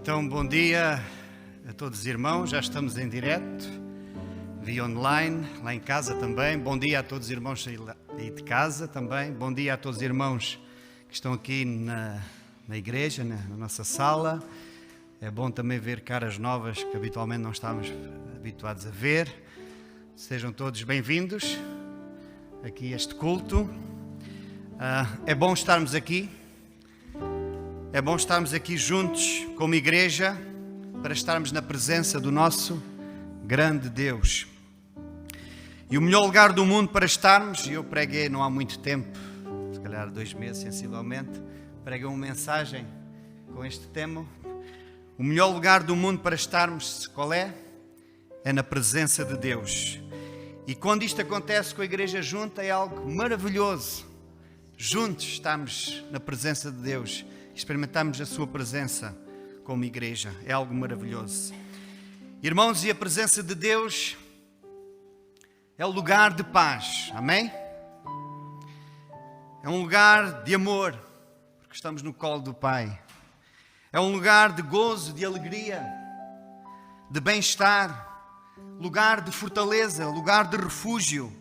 Então, bom dia a todos os irmãos, já estamos em direto, via online, lá em casa também. Bom dia a todos os irmãos aí de casa também. Bom dia a todos os irmãos que estão aqui na igreja, na nossa sala. É bom também ver caras novas que habitualmente não estamos habituados a ver. Sejam todos bem-vindos aqui a este culto. É bom estarmos aqui. É bom estarmos aqui juntos como igreja para estarmos na presença do nosso grande Deus. E o melhor lugar do mundo para estarmos, e eu preguei não há muito tempo, se calhar 2 meses sensivelmente, preguei uma mensagem com este tema. O melhor lugar do mundo para estarmos, qual é? É na presença de Deus. E quando isto acontece com a igreja junta é algo maravilhoso. Juntos estamos na presença de Deus. Experimentamos a sua presença como igreja. É algo maravilhoso. Irmãos, e a presença de Deus é o lugar de paz. Amém? É um lugar de amor, porque estamos no colo do Pai. É um lugar de gozo, de alegria, de bem-estar, lugar de fortaleza, lugar de refúgio,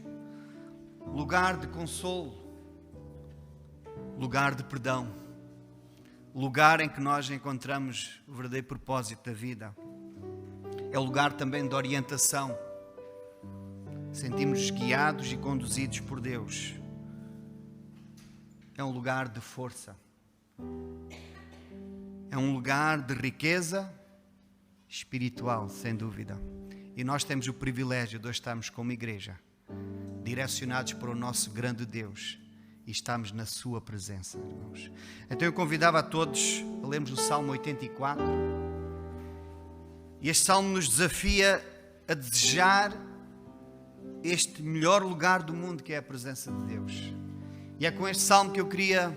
lugar de consolo, lugar de perdão. Lugar em que nós encontramos o verdadeiro propósito da vida. É o lugar também de orientação. Sentimos guiados e conduzidos por Deus. É um lugar de força. É um lugar de riqueza espiritual, sem dúvida. E nós temos o privilégio de hoje estarmos como igreja, direcionados para o nosso grande Deus. E estamos na sua presença, irmãos. Então eu convidava a todos a lermos o Salmo 84. E este Salmo nos desafia a desejar este melhor lugar do mundo, que é a presença de Deus. E é com este Salmo que eu queria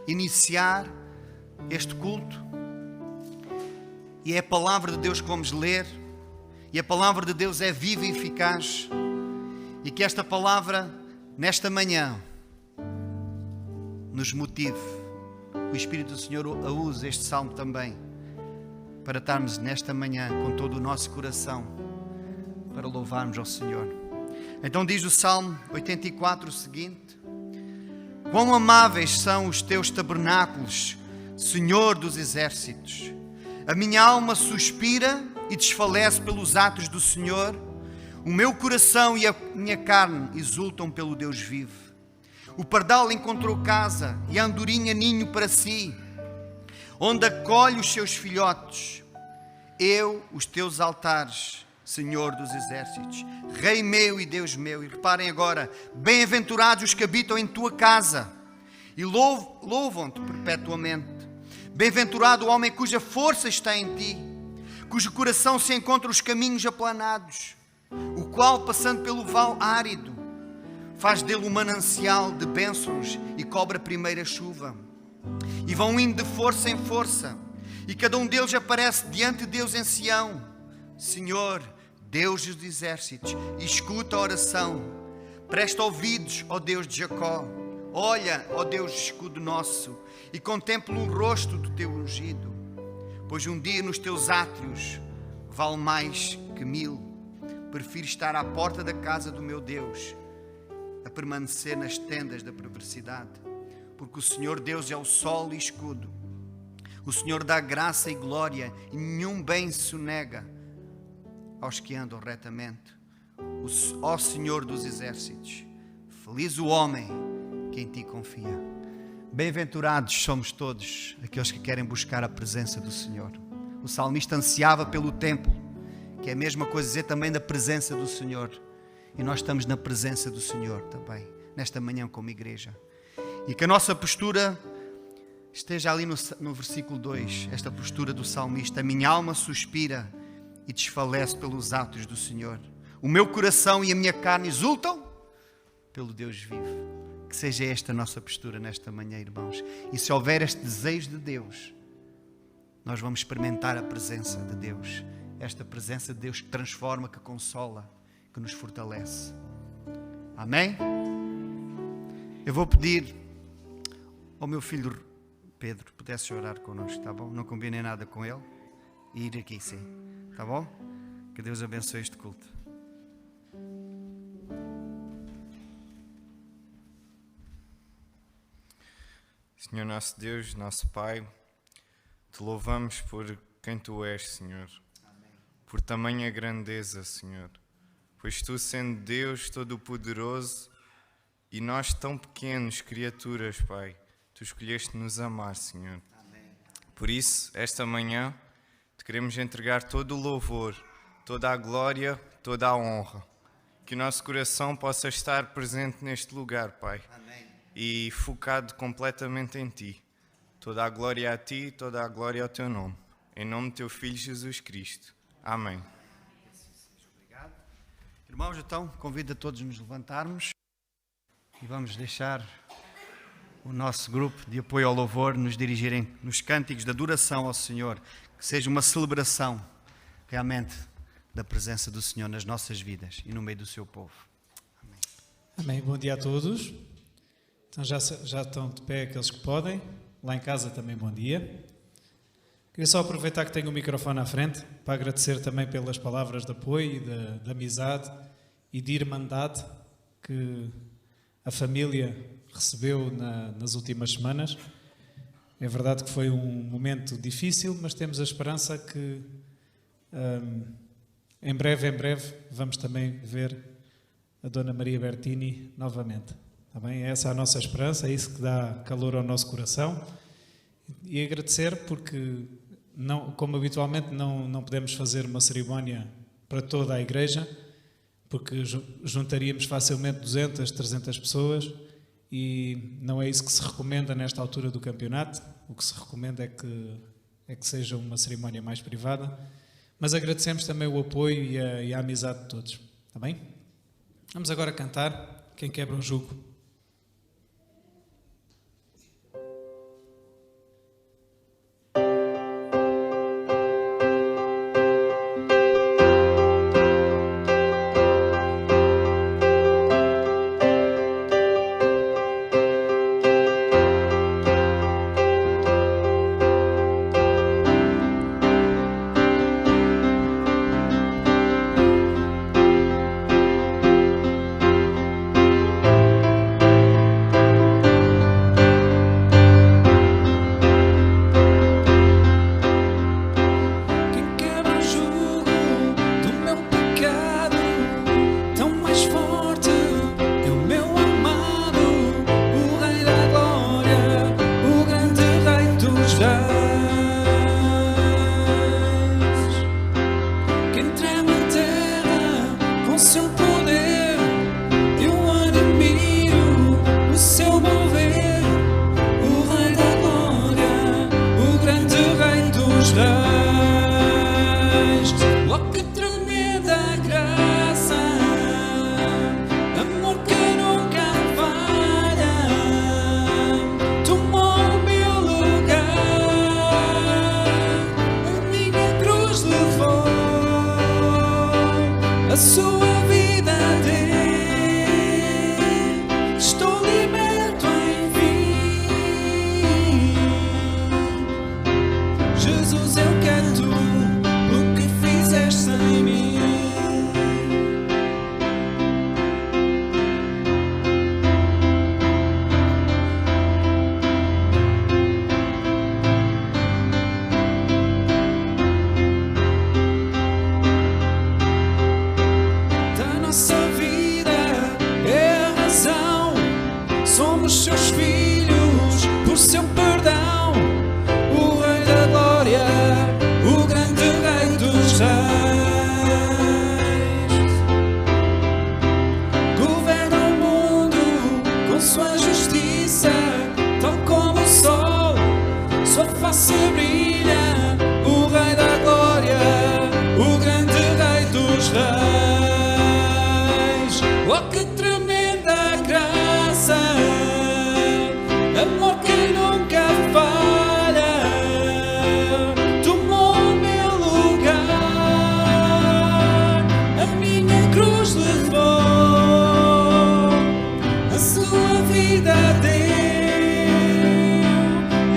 iniciar este culto. E é a palavra de Deus que vamos ler. E a palavra de Deus é viva e eficaz. E que esta palavra, nesta manhã, nos motive. O Espírito do Senhor usa este salmo também para estarmos nesta manhã com todo o nosso coração para louvarmos ao Senhor. Então diz o Salmo 84 o seguinte: quão amáveis são os teus tabernáculos, Senhor dos exércitos! A minha alma suspira e desfalece pelos atos do Senhor. O meu coração e a minha carne exultam pelo Deus vivo. O pardal encontrou casa e a andorinha ninho para si, onde acolhe os seus filhotes. Eu, os teus altares, Senhor dos exércitos, Rei meu e Deus meu. E reparem agora, bem-aventurados os que habitam em tua casa e louvam-te perpetuamente. Bem-aventurado o homem cuja força está em ti, cujo coração se encontra os caminhos aplanados, o qual, passando pelo vale árido, faz dele um manancial de bênçãos e cobre a primeira chuva. E vão indo de força em força, e cada um deles aparece diante de Deus em Sião. Senhor, Deus dos exércitos, escuta a oração. Presta ouvidos, ó Deus de Jacó. Olha, ó Deus escudo nosso, e contempla o rosto do teu ungido. Pois um dia nos teus átrios vale mais que 1000. Prefiro estar à porta da casa do meu Deus a permanecer nas tendas da perversidade, porque o Senhor Deus é o sol e escudo. O Senhor dá graça e glória, e nenhum bem se nega aos que andam retamente. Ó Senhor dos exércitos, feliz o homem que em ti confia. Bem-aventurados somos todos aqueles que querem buscar a presença do Senhor. O salmista ansiava pelo templo, que é a mesma coisa dizer também da presença do Senhor. E nós estamos na presença do Senhor também, nesta manhã como igreja. E que a nossa postura esteja ali no versículo 2, esta postura do salmista. A minha alma suspira e desfalece pelos atos do Senhor. O meu coração e a minha carne exultam pelo Deus vivo. Que seja esta a nossa postura nesta manhã, irmãos. E se houver este desejo de Deus, nós vamos experimentar a presença de Deus. Esta presença de Deus que transforma, que consola, que nos fortalece. Amém? Eu vou pedir ao meu filho Pedro, pudesse orar connosco, tá bom? Não combinei nada com ele. ir aqui, sim. Tá bom? Que Deus abençoe este culto. Senhor nosso Deus, nosso Pai, te louvamos por quem Tu és, Senhor. Amém. Por tamanha grandeza, Senhor. Pois Tu, sendo Deus Todo-Poderoso, e nós tão pequenos, criaturas, Pai, Tu escolheste nos amar, Senhor. Amém. Por isso, esta manhã, te queremos entregar todo o louvor, toda a glória, toda a honra. Que o nosso coração possa estar presente neste lugar, Pai. Amém. E focado completamente em Ti. Toda a glória a Ti, toda a glória ao Teu nome. Em nome do Teu Filho Jesus Cristo. Amém. Obrigado. Irmãos, então, convido a todos a nos levantarmos e vamos deixar o nosso grupo de apoio ao louvor nos dirigirem nos cânticos de adoração ao Senhor. Que seja uma celebração realmente da presença do Senhor nas nossas vidas e no meio do seu povo. Amém. Amém. Bom dia a todos. Então já estão de pé aqueles que podem. Lá em casa também bom dia. Queria só aproveitar que tenho o microfone à frente para agradecer também pelas palavras de apoio e de amizade e de irmandade que a família recebeu nas últimas semanas. É verdade que foi um momento difícil, mas temos a esperança que em breve vamos também ver a Dona Maria Bertini novamente. Está bem? Essa é a nossa esperança, é isso que dá calor ao nosso coração. E agradecer porque, como habitualmente, não podemos fazer uma cerimónia para toda a igreja, porque juntaríamos facilmente 200, 300 pessoas e não é isso que se recomenda nesta altura do campeonato. O que se recomenda é que seja uma cerimónia mais privada. Mas agradecemos também o apoio e a amizade de todos. Está bem? Vamos agora cantar Quem Quebra o Jugo.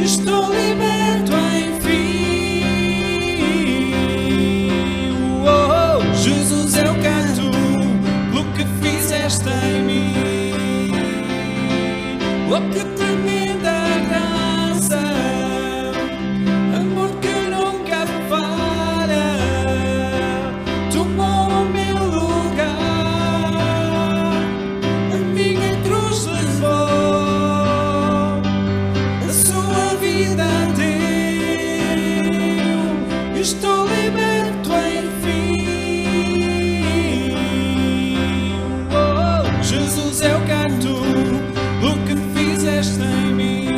Estou liberto, enfim. Oh, que tremenda graça, amor que nunca falha, tomou o meu lugar, a minha cruz levou, a sua vida deu, estou liberto enfim. Oh, Jesus, eu canto o que fizeste em mim.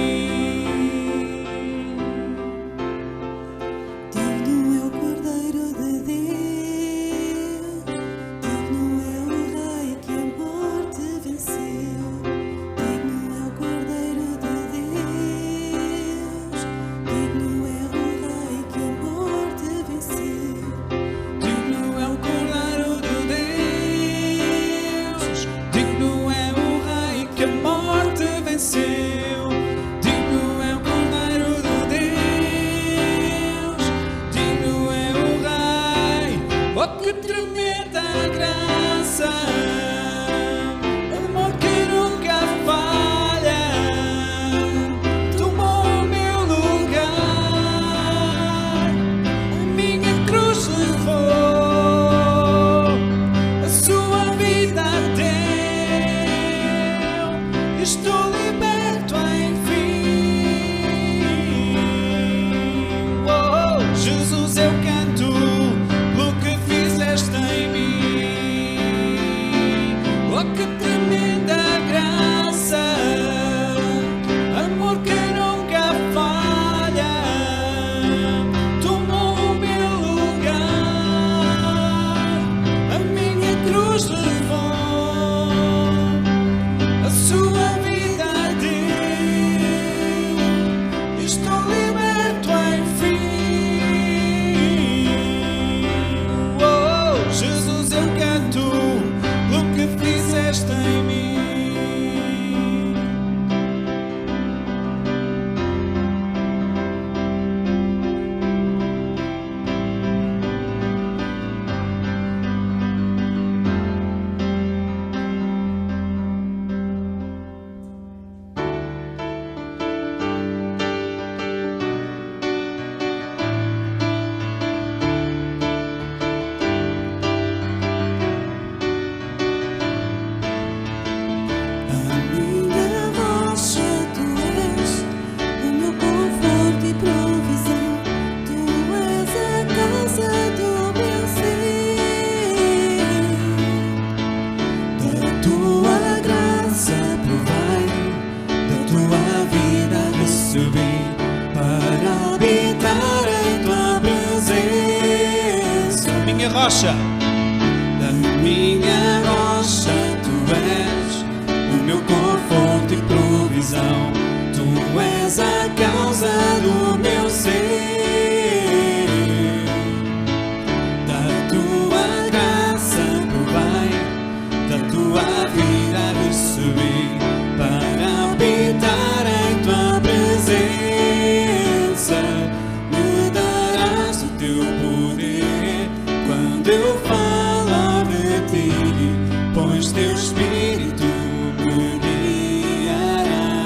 Digno é o Cordeiro de Deus, digno é o Rei que a morte venceu. Digno é o Cordeiro de Deus, digno é o Rei que a morte venceu. Digno é o Cordeiro de Deus, digno é o Rei que a morte venceu. Digno é o Cordeiro de Deus, digno é o Rei. Oh, que tremenda graça, amor que nunca falha, tomou o meu lugar, a minha cruz levou, a sua vida deu, estou liberto enfim. Oh, Jesus, eu canto pelo que fizeste em mim. Oh, que tremenda graça, amor que nunca falha, tomou o meu lugar, a minha cruz levou, a sua vida deu, estou liberto enfim. Oh, Jesus, eu canto pelo que fizeste em mim. A minha rocha tu és, o meu conforto e provisão. Tu és a causa do meu ser. Da tua graça provei, da tua vida recebi, para habitar em tua presença. Minha rocha, Da minha rocha tu és, o meu conforto e provisão. Tu és a causa do meu ser. Da tua graça provei, da tua vida recebi, para habitar em tua presença. Me darás o teu poder quando eu falar de ti, pois teu Espírito me guiará.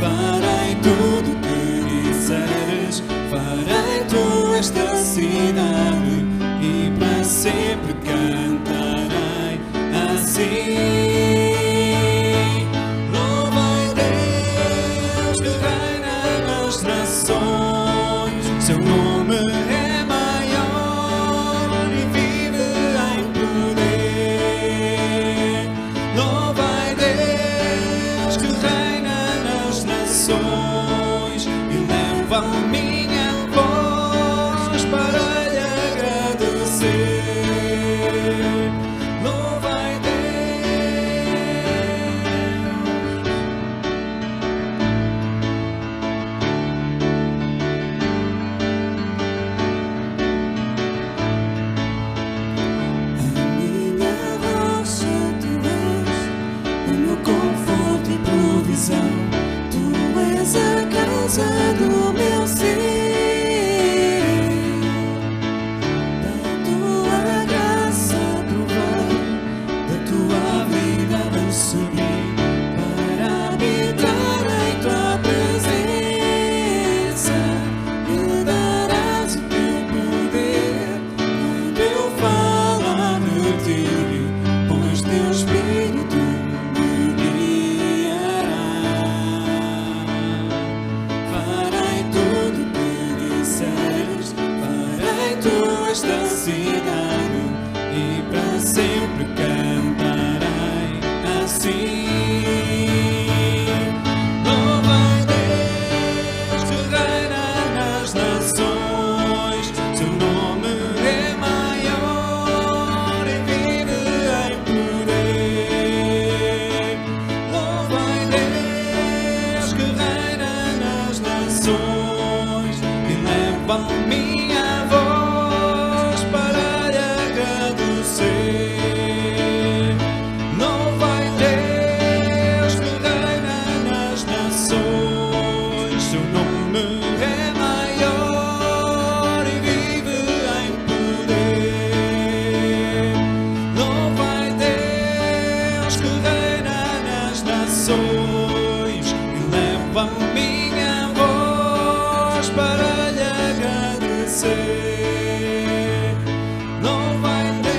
Farei tudo o que disseres, farei tu esta cidade e para sempre cantarei assim. Louvai Deus que reina nas nações, seu nome é maior e vive em poder. Louvai Deus que reina nas nações e leva a minha voz para lhe agradecer. Louvai sim. Louvai Deus que reina nas nações, seu nome é maior e vive em poder. Louvai Deus que reina nas nações e leva a minha voz para lhe agradecer. Louvai Deus que reina nas nações, seu nome é maior e vive em poder. Louvai Deus que reina nas nações e leva a minha voz para lhe agradecer. Louvai Deus.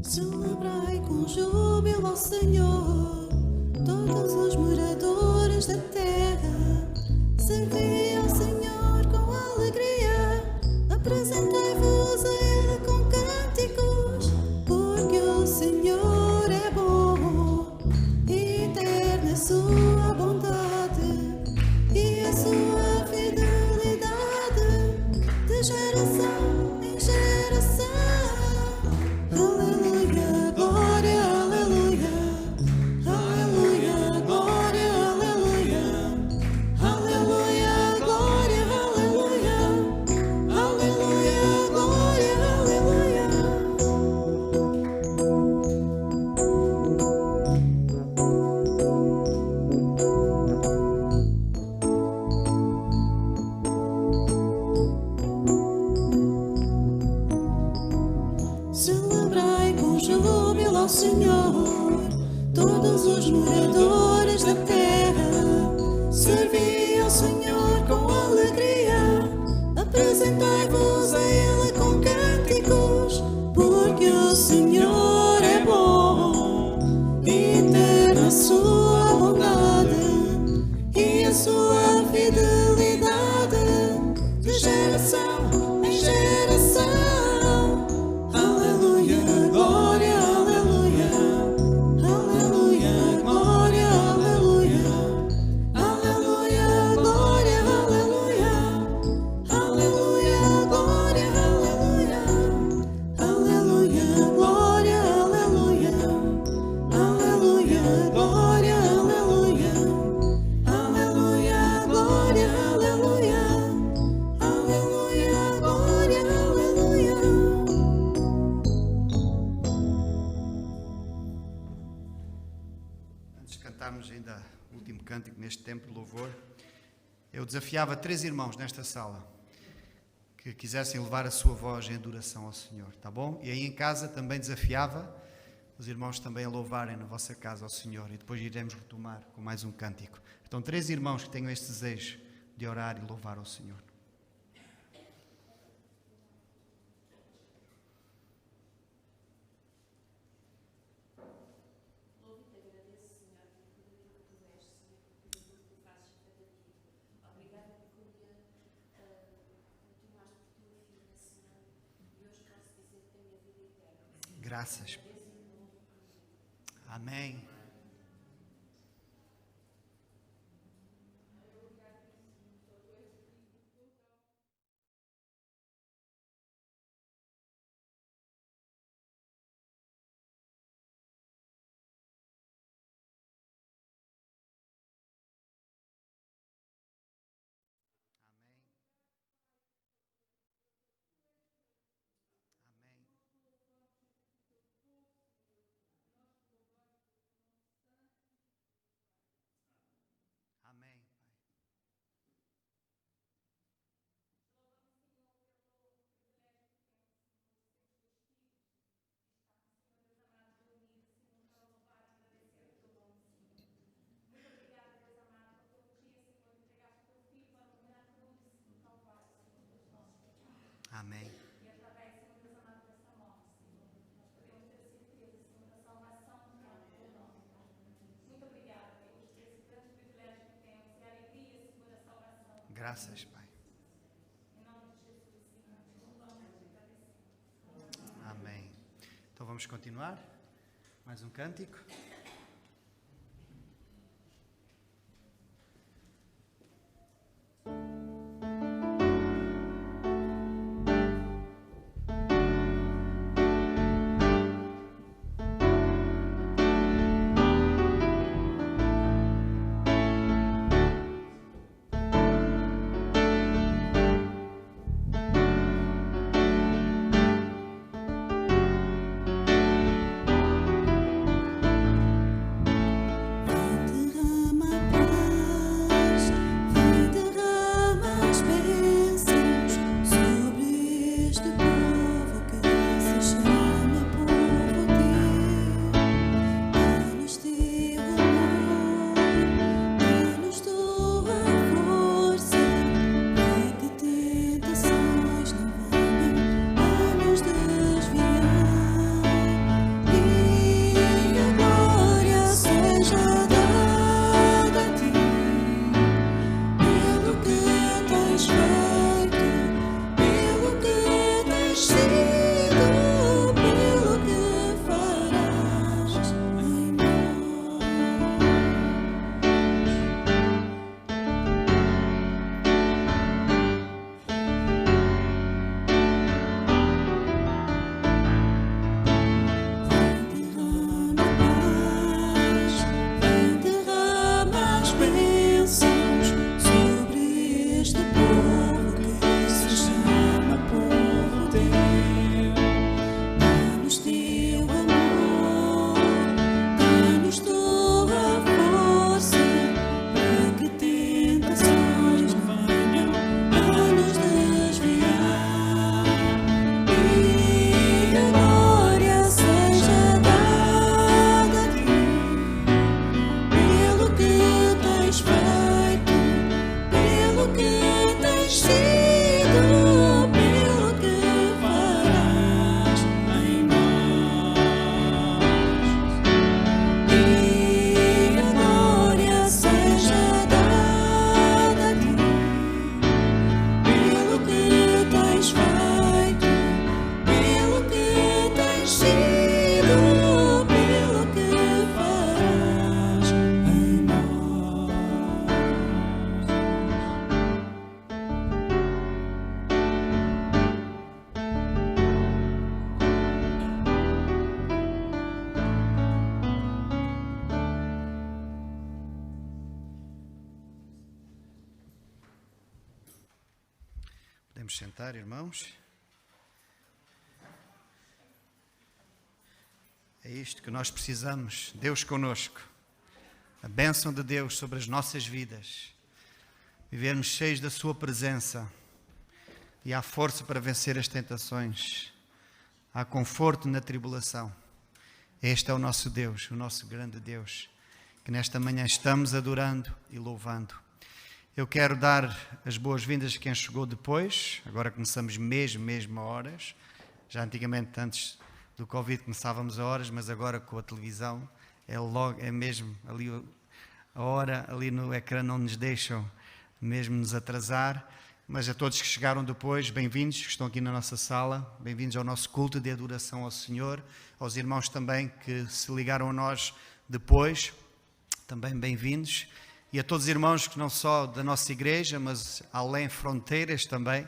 Celebrai com júbilo ao Senhor, todos os moradores da terra. Servi ao Senhor com alegria, apresentai-vos a Ele com cânticos, porque o Senhor é bom, e eterna é sua bondade, e a sua fidelidade, de geração em geração. Aleluia, glória, aleluia. Aleluia, glória, aleluia. Aleluia, glória, aleluia. Aleluia, glória, aleluia. Celebrai com júbilo ao Senhor, todos os moradores da terra. Servi ao Senhor com alegria, apresentai-vos a Ele com cânticos, porque o Senhor é bom, e eterna a sua bondade, e a sua fidelidade, de geração em geração. Aleluia, glória, aleluia. Aleluia, glória, aleluia. Aleluia, glória, aleluia. Aleluia, glória, aleluia. Aleluia, glória, aleluia. Aleluia, glória, aleluia. Aleluia, glória, aleluia. Aleluia, glória, aleluia. Antes de cantarmos ainda o último cântico neste tempo de louvor, eu desafiava 3 irmãos nesta sala que quisessem levar a sua voz em adoração ao Senhor, tá bom? E aí em casa também desafiava os irmãos também a louvarem na vossa casa ao Senhor, e depois iremos retomar com mais um cântico. Então 3 irmãos que tenham este desejo de orar e louvar ao Senhor. Graças. Amém. graças, Pai. Amém. Então vamos continuar. Mais um cântico. Podemos sentar, irmãos. É isto que nós precisamos. Deus conosco. A bênção de Deus sobre as nossas vidas. Vivermos cheios da sua presença. E há força para vencer as tentações. Há conforto na tribulação. Este é o nosso Deus, o nosso grande Deus, que nesta manhã estamos adorando e louvando. Eu quero dar as boas-vindas a quem chegou depois. Agora começamos mesmo a horas. Já antigamente, antes do Covid, começávamos a horas, mas agora com a televisão é mesmo ali a hora, ali no ecrã não nos deixam mesmo nos atrasar. Mas a todos que chegaram depois, bem-vindos, que estão aqui na nossa sala, bem-vindos ao nosso culto de adoração ao Senhor, aos irmãos também que se ligaram a nós depois, também bem-vindos. E a todos os irmãos que não só da nossa igreja, mas além fronteiras também,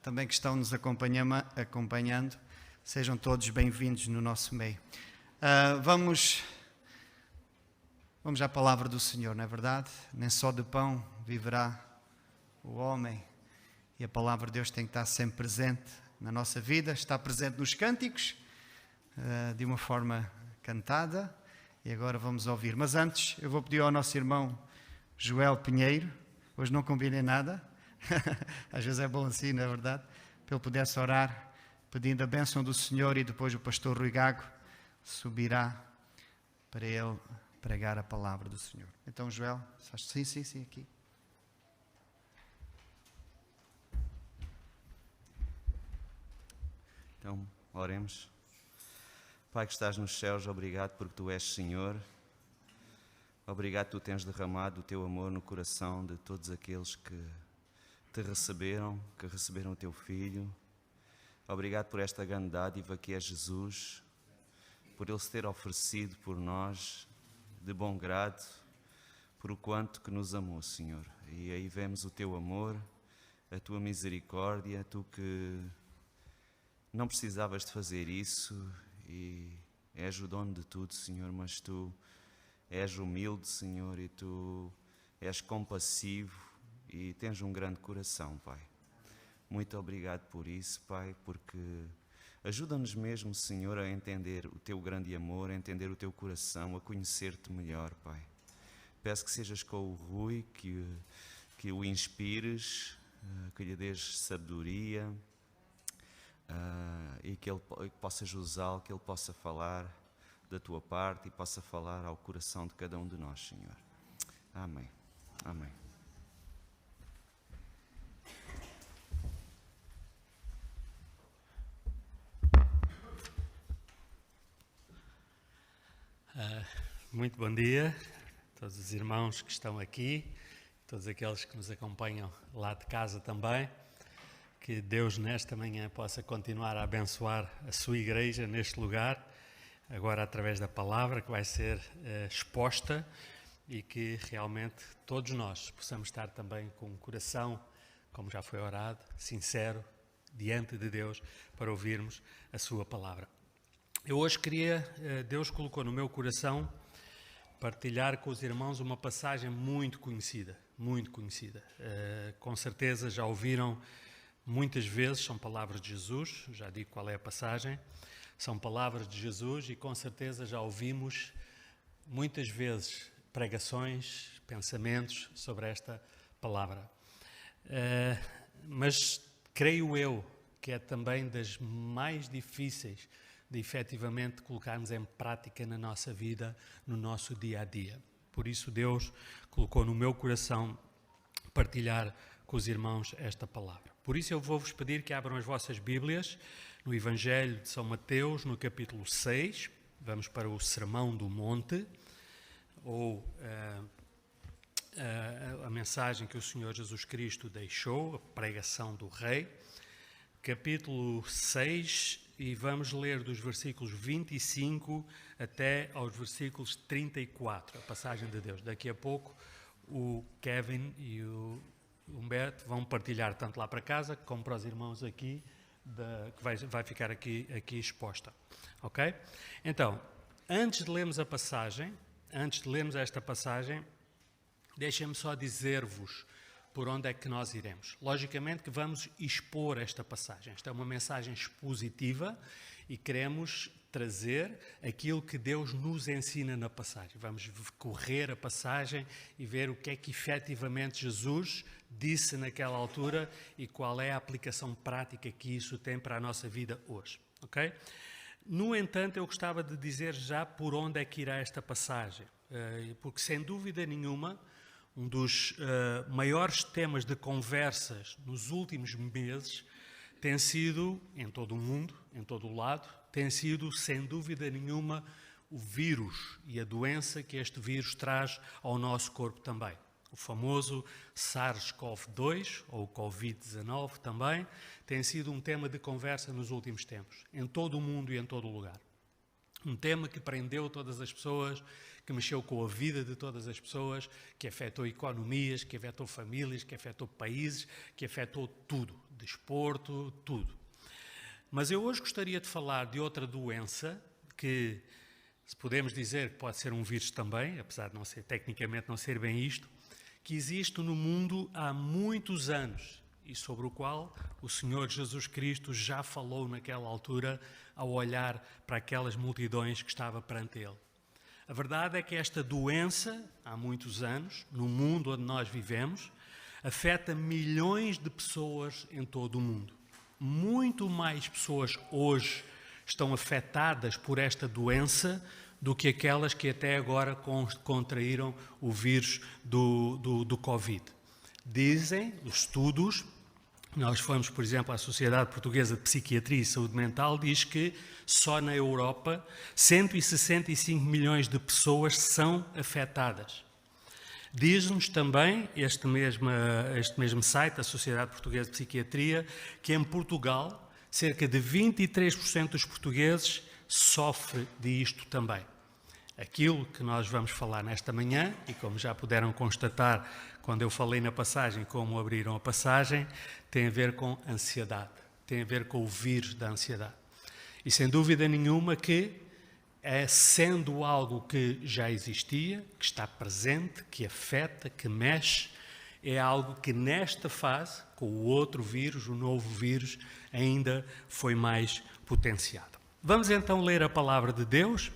também que estão nos acompanhando, sejam todos bem-vindos no nosso meio. Vamos à palavra do Senhor, não é verdade? Nem só de pão viverá o homem, e a palavra de Deus tem que estar sempre presente na nossa vida, está presente nos cânticos, de uma forma cantada. E agora vamos ouvir. Mas antes, eu vou pedir ao nosso irmão Joel Pinheiro, hoje não combinei nada, às vezes é bom assim, não é verdade? Para ele pudesse orar, pedindo a bênção do Senhor, e depois o pastor Rui Gago subirá para ele pregar a palavra do Senhor. Então, Joel, sim, aqui. Então, oremos. Pai que estás nos céus, obrigado porque Tu és Senhor. Obrigado, tu tens derramado o teu amor no coração de todos aqueles que te receberam, que receberam o teu Filho. Obrigado por esta grande dádiva que é Jesus, por Ele se ter oferecido por nós de bom grado, por o quanto que nos amou, Senhor. E aí vemos o teu amor, a tua misericórdia, tu que não precisavas de fazer isso e és o dono de tudo, Senhor, mas tu és humilde, Senhor, e tu és compassivo e tens um grande coração, Pai. Muito obrigado por isso, Pai, porque ajuda-nos mesmo, Senhor, a entender o teu grande amor, a entender o teu coração, a conhecer-te melhor, Pai. Peço que sejas com o Rui, que o inspires, que lhe dês sabedoria e que possas usá-lo, que ele possa falar da tua parte e possa falar ao coração de cada um de nós, Senhor. Amém. Amém. Muito bom dia a todos os irmãos que estão aqui, todos aqueles que nos acompanham lá de casa também. Que Deus nesta manhã possa continuar a abençoar a sua igreja neste lugar, agora através da palavra que vai ser exposta, e que realmente todos nós possamos estar também com o coração, como já foi orado, sincero, diante de Deus, para ouvirmos a sua palavra. Eu hoje Deus colocou no meu coração partilhar com os irmãos uma passagem muito conhecida, com certeza já ouviram muitas vezes, são palavras de Jesus, já digo qual é a passagem, são palavras de Jesus e com certeza já ouvimos muitas vezes pregações, pensamentos sobre esta palavra. Mas creio eu que é também das mais difíceis de efetivamente colocarmos em prática na nossa vida, no nosso dia a dia. Por isso Deus colocou no meu coração partilhar com os irmãos esta palavra. Por isso eu vou-vos pedir que abram as vossas Bíblias no Evangelho de São Mateus, no capítulo 6, vamos para o Sermão do Monte, ou a mensagem que o Senhor Jesus Cristo deixou, a pregação do Rei, capítulo 6, e vamos ler dos versículos 25 até aos versículos 34, a passagem de Deus. Daqui a pouco o Kevin e o Humberto vão partilhar tanto lá para casa como para os irmãos aqui, que vai ficar aqui exposta. Ok? Então, antes de lermos esta passagem, deixem-me só dizer-vos por onde é que nós iremos. Logicamente que vamos expor esta passagem. Esta é uma mensagem expositiva e queremos trazer aquilo que Deus nos ensina na passagem. Vamos correr a passagem e ver o que é que efetivamente Jesus disse naquela altura e qual é a aplicação prática que isso tem para a nossa vida hoje. Ok? No entanto, eu gostava de dizer já por onde é que irá esta passagem, porque sem dúvida nenhuma, um dos maiores temas de conversas nos últimos meses tem sido, em todo o mundo, em todo o lado, tem sido, sem dúvida nenhuma, o vírus e a doença que este vírus traz ao nosso corpo também. O famoso SARS-CoV-2, ou Covid-19 também, tem sido um tema de conversa nos últimos tempos, em todo o mundo e em todo o lugar. Um tema que prendeu todas as pessoas, que mexeu com a vida de todas as pessoas, que afetou economias, que afetou famílias, que afetou países, que afetou tudo, desporto, tudo. Mas eu hoje gostaria de falar de outra doença que, se podemos dizer que pode ser um vírus também, apesar de não ser, tecnicamente não ser bem isto, que existe no mundo há muitos anos e sobre o qual o Senhor Jesus Cristo já falou naquela altura ao olhar para aquelas multidões que estava perante Ele. A verdade é que esta doença, há muitos anos, no mundo onde nós vivemos, afeta milhões de pessoas em todo o mundo. Muito mais pessoas hoje estão afetadas por esta doença do que aquelas que até agora contraíram o vírus do Covid. Dizem os estudos Nós fomos, por exemplo, à Sociedade Portuguesa de Psiquiatria e Saúde Mental, diz que só na Europa 165 milhões de pessoas são afetadas. Diz-nos também este mesmo site, a Sociedade Portuguesa de Psiquiatria, que em Portugal cerca de 23% dos portugueses sofre disto também. Aquilo que nós vamos falar nesta manhã, e como já puderam constatar quando eu falei na passagem, como abriram a passagem, tem a ver com ansiedade, tem a ver com o vírus da ansiedade. E sem dúvida nenhuma que, sendo algo que já existia, que está presente, que afeta, que mexe, é algo que nesta fase, com o outro vírus, o novo vírus, ainda foi mais potenciado. Vamos então ler a palavra de Deus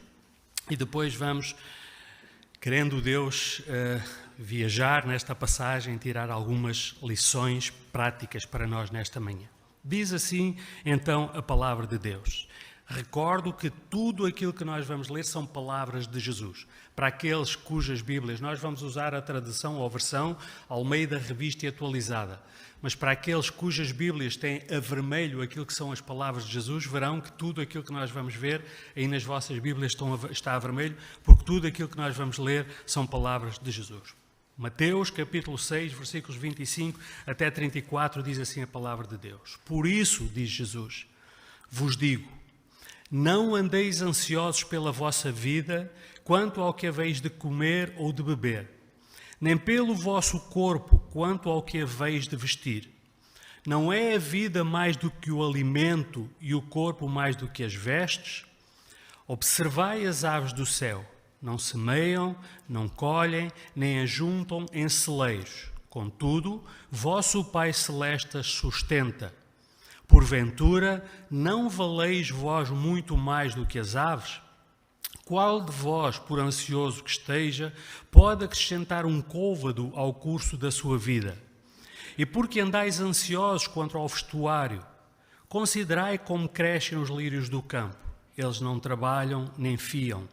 e depois vamos, querendo Deus, viajar nesta passagem, tirar algumas lições práticas para nós nesta manhã. Diz assim, então, a palavra de Deus. Recordo que tudo aquilo que nós vamos ler são palavras de Jesus. Para aqueles cujas Bíblias, nós vamos usar a tradução ou versão Almeida Revista e Atualizada. Mas para aqueles cujas Bíblias têm a vermelho aquilo que são as palavras de Jesus, verão que tudo aquilo que nós vamos ver aí nas vossas Bíblias está a vermelho, porque tudo aquilo que nós vamos ler são palavras de Jesus. Mateus, capítulo 6, versículos 25 até 34, diz assim a palavra de Deus. Por isso, diz Jesus, vos digo, não andeis ansiosos pela vossa vida, quanto ao que haveis de comer ou de beber, nem pelo vosso corpo, quanto ao que haveis de vestir. Não é a vida mais do que o alimento e o corpo mais do que as vestes? Observai as aves do céu. Não semeiam, não colhem, nem ajuntam em celeiros. Contudo, vosso Pai Celeste as sustenta. Porventura, não valeis vós muito mais do que as aves? Qual de vós, por ansioso que esteja, pode acrescentar um côvado ao curso da sua vida? E porque andais ansiosos quanto ao vestuário, considerai como crescem os lírios do campo. Eles não trabalham nem fiam.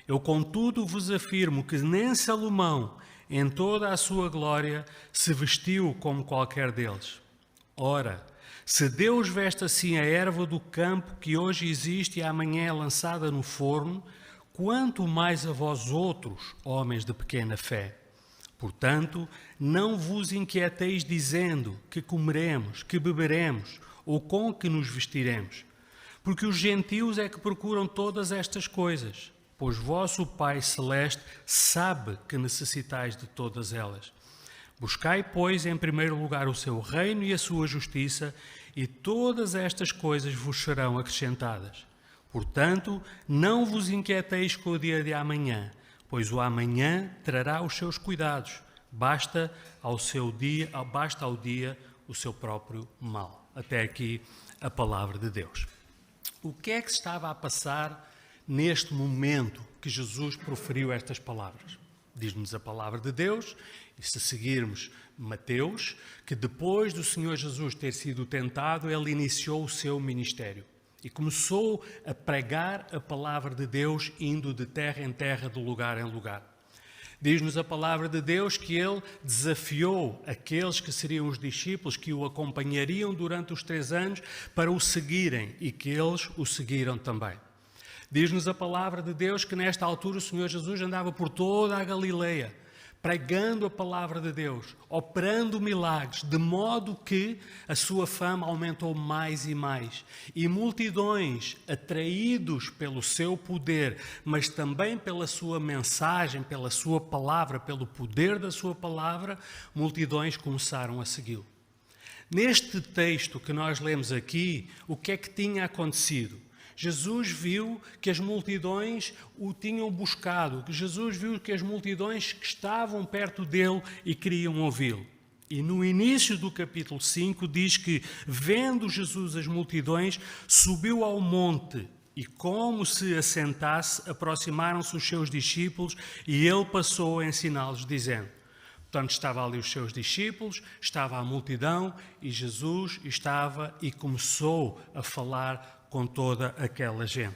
Eu, contudo, vos afirmo que nem Salomão, em toda a sua glória, se vestiu como qualquer deles. Ora, se Deus veste assim a erva do campo, que hoje existe e amanhã é lançada no forno, quanto mais a vós outros, homens de pequena fé. Portanto, não vos inquieteis dizendo que comeremos, que beberemos, ou com que nos vestiremos. Porque os gentios é que procuram todas estas coisas, pois vosso Pai Celeste sabe que necessitais de todas elas. Buscai, pois, em primeiro lugar o seu reino e a sua justiça, e todas estas coisas vos serão acrescentadas. Portanto, não vos inquieteis com o dia de amanhã, pois o amanhã trará os seus cuidados. Basta ao dia o seu próprio mal. Até aqui a palavra de Deus. O que é que se estava a passar neste momento que Jesus proferiu estas palavras? Diz-nos a palavra de Deus, e se seguirmos Mateus, que depois do Senhor Jesus ter sido tentado, ele iniciou o seu ministério e começou a pregar a palavra de Deus, indo de terra em terra, de lugar em lugar. Diz-nos a palavra de Deus que ele desafiou aqueles que seriam os discípulos, que o acompanhariam durante os 3 anos, para o seguirem, e que eles o seguiram também. Diz-nos a palavra de Deus que nesta altura o Senhor Jesus andava por toda a Galileia, pregando a palavra de Deus, operando milagres, de modo que a sua fama aumentou mais e mais. E multidões, atraídos pelo seu poder, mas também pela sua mensagem, pela sua palavra, pelo poder da sua palavra, multidões começaram a segui-lo. Neste texto que nós lemos aqui, o que é que tinha acontecido? Jesus viu que as multidões o tinham buscado, que Jesus viu que as multidões que estavam perto dele e queriam ouvi-lo. E no início do capítulo 5 diz que, vendo Jesus as multidões, subiu ao monte e, como se assentasse, aproximaram-se os seus discípulos e ele passou a ensiná-los, dizendo... Portanto, estavam ali os seus discípulos, estava a multidão e Jesus estava e começou a falar com toda aquela gente.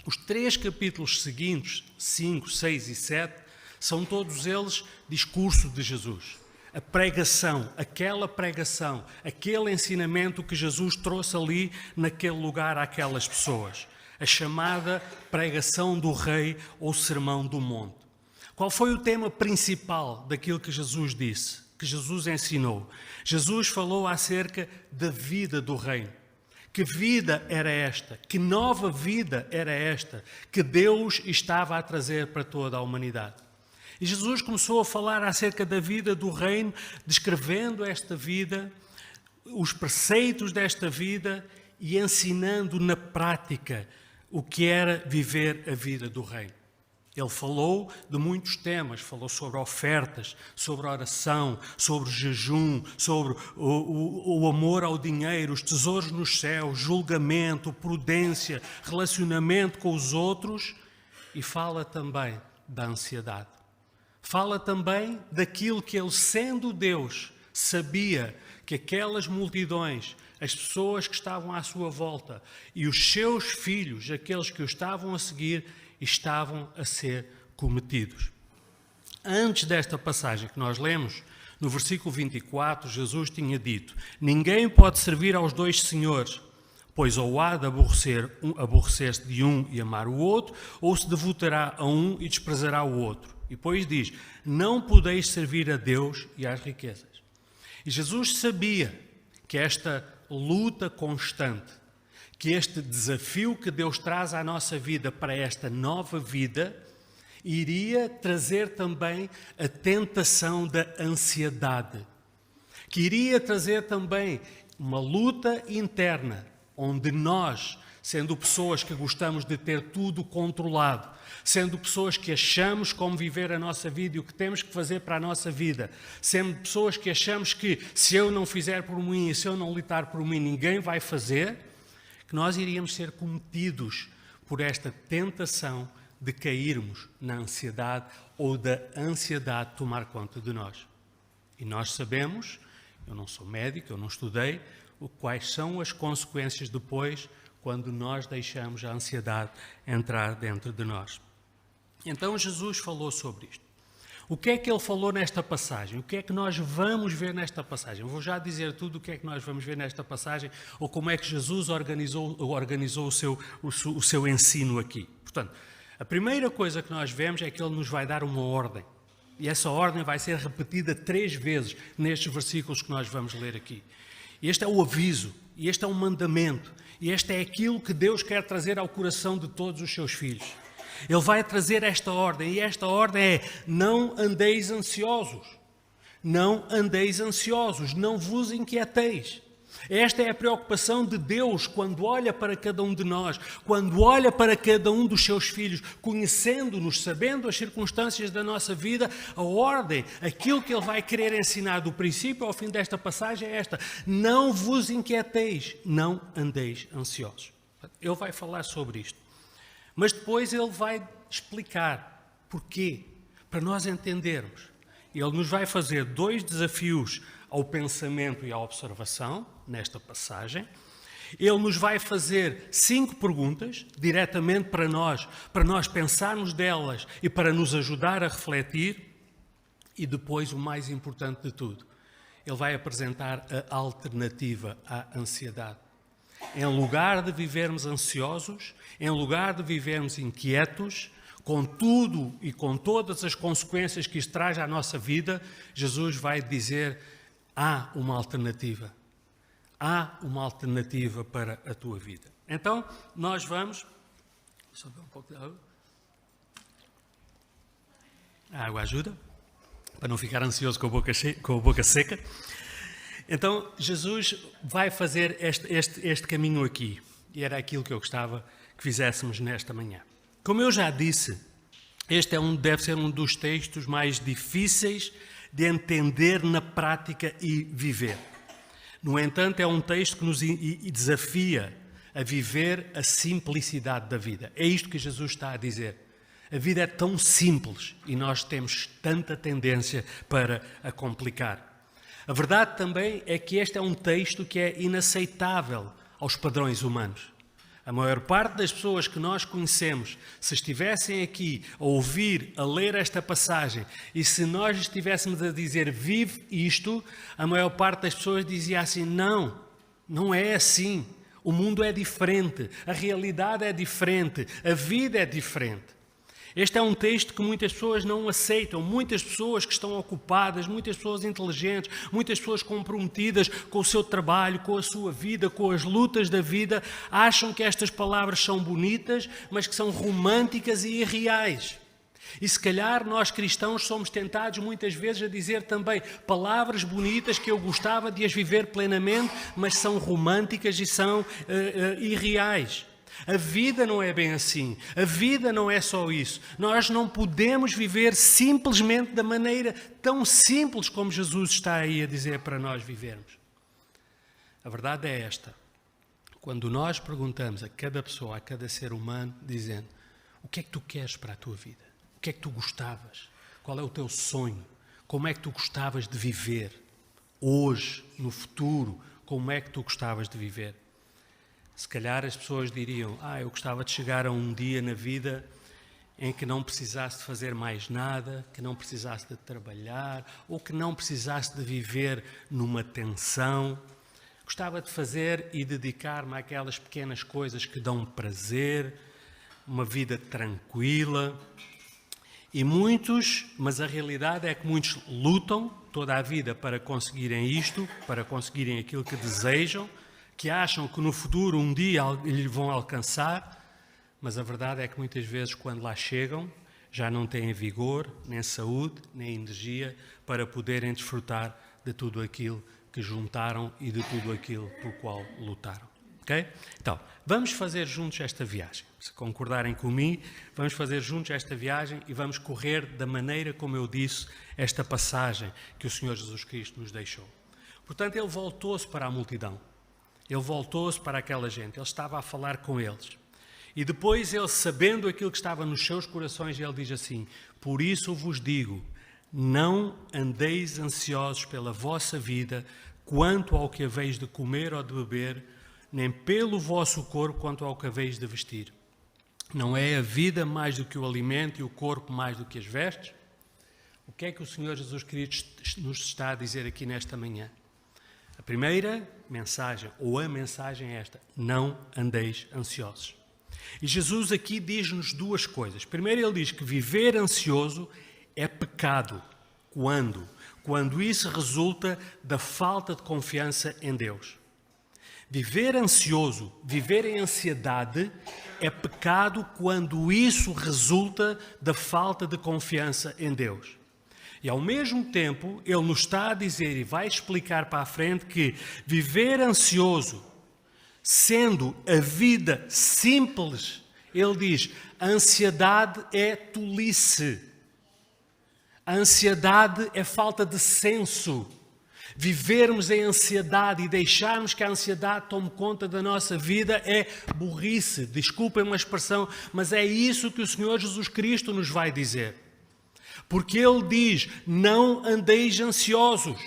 Os 3 capítulos seguintes, 5, 6 e 7, são todos eles discurso de Jesus. a pregação, aquele ensinamento que Jesus trouxe ali naquele lugar àquelas pessoas. A chamada pregação do rei ou sermão do monte. Qual foi o tema principal daquilo que Jesus disse, que Jesus ensinou? Jesus falou acerca da vida do reino. Que vida era esta? Que nova vida era esta que Deus estava a trazer para toda a humanidade? E Jesus começou a falar acerca da vida do reino, descrevendo esta vida, os preceitos desta vida e ensinando na prática o que era viver a vida do reino. Ele falou de muitos temas, falou sobre ofertas, sobre oração, sobre jejum, sobre o amor ao dinheiro, os tesouros nos céus, julgamento, prudência, relacionamento com os outros, e fala também da ansiedade. Fala também daquilo que ele, sendo Deus, sabia que aquelas multidões, as pessoas que estavam à sua volta e os seus filhos, aqueles que o estavam a seguir, estavam a ser cometidos. Antes desta passagem que nós lemos, no versículo 24, Jesus tinha dito: ninguém pode servir aos dois senhores, pois ou há de aborrecer-se de um e amar o outro, ou se devotará a um e desprezará o outro. E depois diz: não podeis servir a Deus e às riquezas. E Jesus sabia que esta luta constante, que este desafio que Deus traz à nossa vida para esta nova vida, iria trazer também a tentação da ansiedade, que iria trazer também uma luta interna, onde nós, sendo pessoas que gostamos de ter tudo controlado, sendo pessoas que achamos como viver a nossa vida e o que temos que fazer para a nossa vida, sendo pessoas que achamos que se eu não fizer por mim e se eu não lutar por mim, ninguém vai fazer, que nós iríamos ser cometidos por esta tentação de cairmos na ansiedade ou da ansiedade tomar conta de nós. E nós sabemos, eu não sou médico, eu não estudei, quais são as consequências depois quando nós deixamos a ansiedade entrar dentro de nós. Então Jesus falou sobre isto. O que é que ele falou nesta passagem? O que é que nós vamos ver nesta passagem? Eu vou já dizer tudo o que é que nós vamos ver nesta passagem ou como é que Jesus organizou o seu ensino aqui. Portanto, a primeira coisa que nós vemos é que ele nos vai dar uma ordem. E essa ordem vai ser repetida 3 vezes nestes versículos que nós vamos ler aqui. Este é o aviso, e este é o mandamento, e este é aquilo que Deus quer trazer ao coração de todos os seus filhos. Ele vai trazer esta ordem, e esta ordem é: não andeis ansiosos, não andeis ansiosos, não vos inquieteis. Esta é a preocupação de Deus quando olha para cada um de nós, quando olha para cada um dos seus filhos, conhecendo-nos, sabendo as circunstâncias da nossa vida, a ordem, aquilo que Ele vai querer ensinar do princípio ao fim desta passagem é esta: não vos inquieteis, não andeis ansiosos. Ele vai falar sobre isto, mas depois Ele vai explicar porquê, para nós entendermos. Ele nos vai fazer 2 desafios ao pensamento e à observação, nesta passagem. Ele nos vai fazer 5 perguntas, diretamente para nós pensarmos delas e para nos ajudar a refletir. E depois, o mais importante de tudo, ele vai apresentar a alternativa à ansiedade. Em lugar de vivermos ansiosos, em lugar de vivermos inquietos, com tudo e com todas as consequências que isto traz à nossa vida, Jesus vai dizer: há uma alternativa. Há uma alternativa para a tua vida. Então, nós vamos... Só beber um pouco de água. A água ajuda, para não ficar ansioso com a boca seca. Então, Jesus vai fazer este caminho aqui. E era aquilo que eu gostava que fizéssemos nesta manhã. Como eu já disse, este deve ser um dos textos mais difíceis de entender na prática e viver. No entanto, é um texto que nos desafia a viver a simplicidade da vida. É isto que Jesus está a dizer. A vida é tão simples e nós temos tanta tendência para a complicar. A verdade também é que este é um texto que é inaceitável aos padrões humanos. A maior parte das pessoas que nós conhecemos, se estivessem aqui a ouvir, a ler esta passagem, e se nós estivéssemos a dizer vive isto, a maior parte das pessoas dizia assim, não é assim. O mundo é diferente, a realidade é diferente, a vida é diferente. Este é um texto que muitas pessoas não aceitam, muitas pessoas que estão ocupadas, muitas pessoas inteligentes, muitas pessoas comprometidas com o seu trabalho, com a sua vida, com as lutas da vida, acham que estas palavras são bonitas, mas que são românticas e irreais. E se calhar nós cristãos somos tentados muitas vezes a dizer também palavras bonitas que eu gostava de as viver plenamente, mas são românticas e são irreais. A vida não é bem assim, a vida não é só isso. Nós não podemos viver simplesmente da maneira tão simples como Jesus está aí a dizer para nós vivermos. A verdade é esta, quando nós perguntamos a cada pessoa, a cada ser humano, dizendo o que é que tu queres para a tua vida? O que é que tu gostavas? Qual é o teu sonho? Como é que tu gostavas de viver? Hoje, no futuro, como é que tu gostavas de viver? Se calhar as pessoas diriam, eu gostava de chegar a um dia na vida em que não precisasse de fazer mais nada, que não precisasse de trabalhar, ou que não precisasse de viver numa tensão. Gostava de fazer e dedicar-me àquelas pequenas coisas que dão prazer, uma vida tranquila. E mas a realidade é que muitos lutam toda a vida para conseguirem isto, para conseguirem aquilo que desejam, que acham que no futuro um dia lhe vão alcançar, mas a verdade é que muitas vezes quando lá chegam já não têm vigor, nem saúde, nem energia para poderem desfrutar de tudo aquilo que juntaram e de tudo aquilo por qual lutaram. Ok? Então, vamos fazer juntos esta viagem. Se concordarem comigo, vamos fazer juntos esta viagem e vamos correr da maneira como eu disse esta passagem que o Senhor Jesus Cristo nos deixou. Portanto, ele voltou-se para a multidão. Ele voltou-se para aquela gente, ele estava a falar com eles. E depois ele, sabendo aquilo que estava nos seus corações, ele diz assim, por isso vos digo, não andeis ansiosos pela vossa vida, quanto ao que haveis de comer ou de beber, nem pelo vosso corpo, quanto ao que haveis de vestir. Não é a vida mais do que o alimento e o corpo mais do que as vestes? O que é que o Senhor Jesus Cristo nos está a dizer aqui nesta manhã? A primeira mensagem, ou a mensagem é esta, não andeis ansiosos. E Jesus aqui diz-nos duas coisas. Primeiro ele diz que viver ansioso é pecado. Quando? Quando isso resulta da falta de confiança em Deus. Viver ansioso, viver em ansiedade, é pecado quando isso resulta da falta de confiança em Deus. E ao mesmo tempo, ele nos está a dizer e vai explicar para a frente que viver ansioso, sendo a vida simples, ele diz, a ansiedade é tolice. A ansiedade é falta de senso. Vivermos em ansiedade e deixarmos que a ansiedade tome conta da nossa vida é burrice. Desculpem uma expressão, mas é isso que o Senhor Jesus Cristo nos vai dizer. Porque Ele diz, não andeis ansiosos.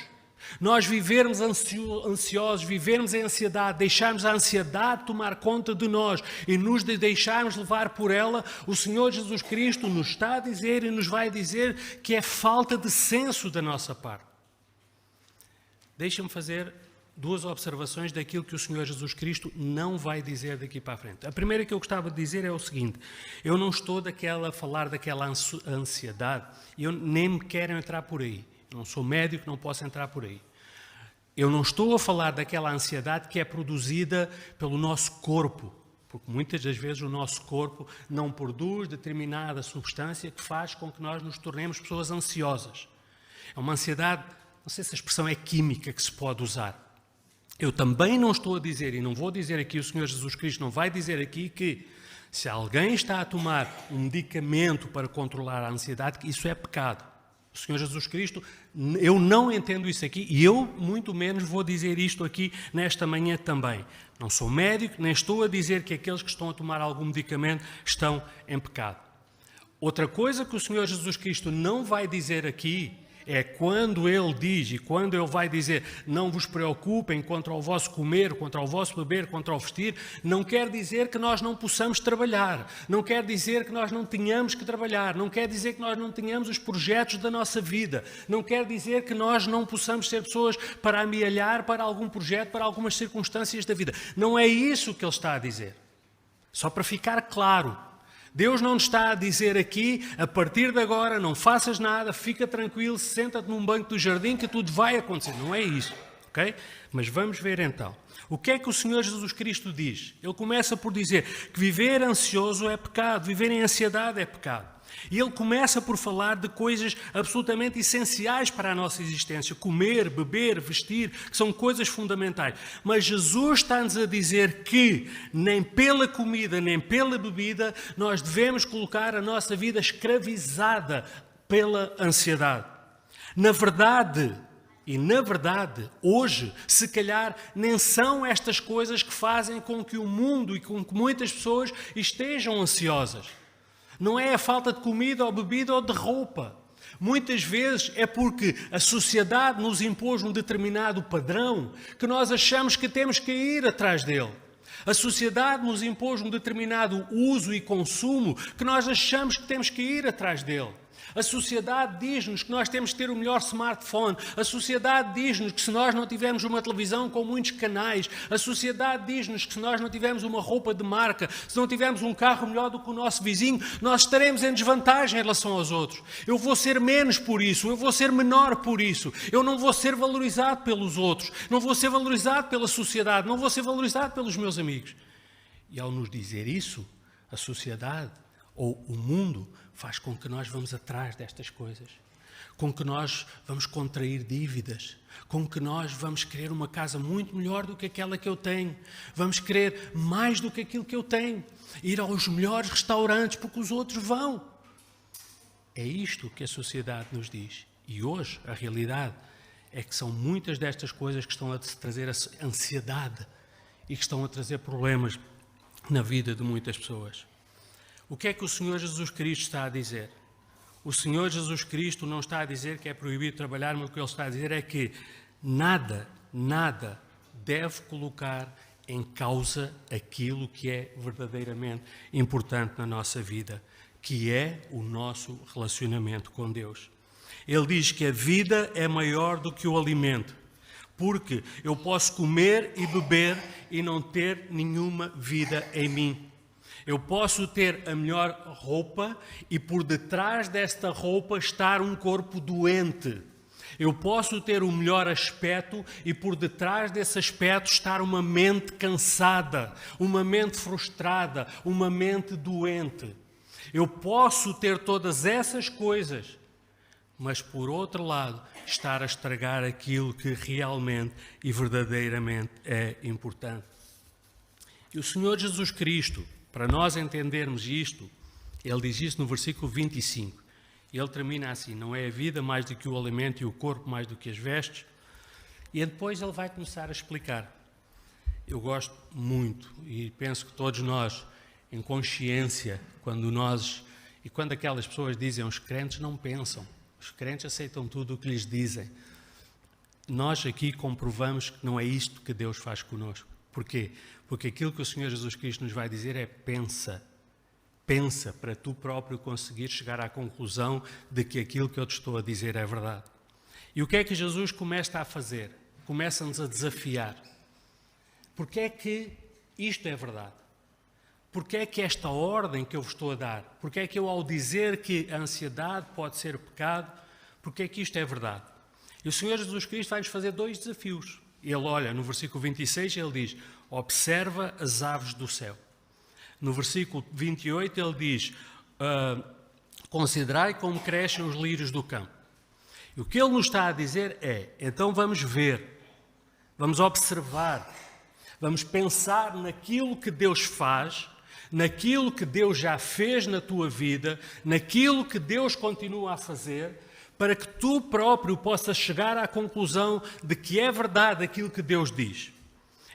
Nós vivermos ansiosos, vivermos em ansiedade, deixarmos a ansiedade tomar conta de nós e nos deixarmos levar por ela, o Senhor Jesus Cristo nos está a dizer e nos vai dizer que é falta de senso da nossa parte. Deixa-me fazer duas observações daquilo que o Senhor Jesus Cristo não vai dizer daqui para a frente. A primeira que eu gostava de dizer é o seguinte, eu não estou a falar daquela ansiedade, eu nem me quero entrar por aí. Não sou médico, não posso entrar por aí. Eu não estou a falar daquela ansiedade que é produzida pelo nosso corpo, porque muitas das vezes o nosso corpo não produz determinada substância que faz com que nós nos tornemos pessoas ansiosas. É uma ansiedade, não sei se a expressão é química que se pode usar. Eu também não estou a dizer, e não vou dizer aqui, o Senhor Jesus Cristo não vai dizer aqui que se alguém está a tomar um medicamento para controlar a ansiedade, que isso é pecado. O Senhor Jesus Cristo, eu não entendo isso aqui e eu muito menos vou dizer isto aqui nesta manhã também. Não sou médico, nem estou a dizer que aqueles que estão a tomar algum medicamento estão em pecado. Outra coisa que o Senhor Jesus Cristo não vai dizer aqui É quando ele diz e quando ele vai dizer não vos preocupem quanto ao vosso comer, quanto ao vosso beber, quanto ao vestir, não quer dizer que nós não possamos trabalhar, não quer dizer que nós não tenhamos que trabalhar, não quer dizer que nós não tenhamos os projetos da nossa vida, não quer dizer que nós não possamos ser pessoas para amealhar para algum projeto, para algumas circunstâncias da vida. Não é isso que ele está a dizer. Só para ficar claro. Deus não está a dizer aqui, a partir de agora, não faças nada, fica tranquilo, senta-te num banco do jardim que tudo vai acontecer. Não é isso, ok? Mas vamos ver então. O que é que o Senhor Jesus Cristo diz? Ele começa por dizer que viver ansioso é pecado, viver em ansiedade é pecado. E ele começa por falar de coisas absolutamente essenciais para a nossa existência. Comer, beber, vestir, que são coisas fundamentais. Mas Jesus está-nos a dizer que nem pela comida, nem pela bebida, nós devemos colocar a nossa vida escravizada pela ansiedade. Na verdade, hoje, se calhar, nem são estas coisas que fazem com que o mundo e com que muitas pessoas estejam ansiosas. Não é a falta de comida ou bebida ou de roupa. Muitas vezes é porque a sociedade nos impôs um determinado padrão que nós achamos que temos que ir atrás dele. A sociedade nos impôs um determinado uso e consumo que nós achamos que temos que ir atrás dele. A sociedade diz-nos que nós temos que ter o melhor smartphone. A sociedade diz-nos que se nós não tivermos uma televisão com muitos canais, a sociedade diz-nos que se nós não tivermos uma roupa de marca, se não tivermos um carro melhor do que o nosso vizinho, nós estaremos em desvantagem em relação aos outros. Eu vou ser menos por isso, eu vou ser menor por isso, eu não vou ser valorizado pelos outros, não vou ser valorizado pela sociedade, não vou ser valorizado pelos meus amigos. E ao nos dizer isso, a sociedade ou o mundo faz com que nós vamos atrás destas coisas, com que nós vamos contrair dívidas, com que nós vamos querer uma casa muito melhor do que aquela que eu tenho, vamos querer mais do que aquilo que eu tenho, ir aos melhores restaurantes porque os outros vão. É isto que a sociedade nos diz. E hoje a realidade é que são muitas destas coisas que estão a trazer a ansiedade e que estão a trazer problemas na vida de muitas pessoas. O que é que o Senhor Jesus Cristo está a dizer? O Senhor Jesus Cristo não está a dizer que é proibido trabalhar, mas o que Ele está a dizer é que nada deve colocar em causa aquilo que é verdadeiramente importante na nossa vida, que é o nosso relacionamento com Deus. Ele diz que a vida é maior do que o alimento, porque eu posso comer e beber e não ter nenhuma vida em mim. Eu posso ter a melhor roupa e por detrás desta roupa estar um corpo doente. Eu posso ter o melhor aspecto e por detrás desse aspecto estar uma mente cansada, uma mente frustrada, uma mente doente. Eu posso ter todas essas coisas, mas por outro lado estar a estragar aquilo que realmente e verdadeiramente é importante. E o Senhor Jesus Cristo, para nós entendermos isto, ele diz isso no versículo 25. Ele termina assim: não é a vida mais do que o alimento e o corpo mais do que as vestes. E depois ele vai começar a explicar. Eu gosto muito e penso que todos nós, em consciência, quando aquelas pessoas dizem os crentes não pensam, os crentes aceitam tudo o que lhes dizem. Nós aqui comprovamos que não é isto que Deus faz connosco. Porquê? Porque aquilo que o Senhor Jesus Cristo nos vai dizer é pensa. Pensa para tu próprio conseguir chegar à conclusão de que aquilo que eu te estou a dizer é verdade. E o que é que Jesus começa a fazer? Começa-nos a desafiar. Porque é que isto é verdade? Porque é que esta ordem que eu vos estou a dar? Porque é que eu, ao dizer que a ansiedade pode ser pecado, porque é que isto é verdade? E o Senhor Jesus Cristo vai-nos fazer dois desafios. Ele olha, no versículo 26, ele diz: observa as aves do céu. No versículo 28, ele diz: considerai como crescem os lírios do campo. E o que ele nos está a dizer é: então vamos ver, vamos observar, vamos pensar naquilo que Deus faz, naquilo que Deus já fez na tua vida, naquilo que Deus continua a fazer, para que tu próprio possas chegar à conclusão de que é verdade aquilo que Deus diz.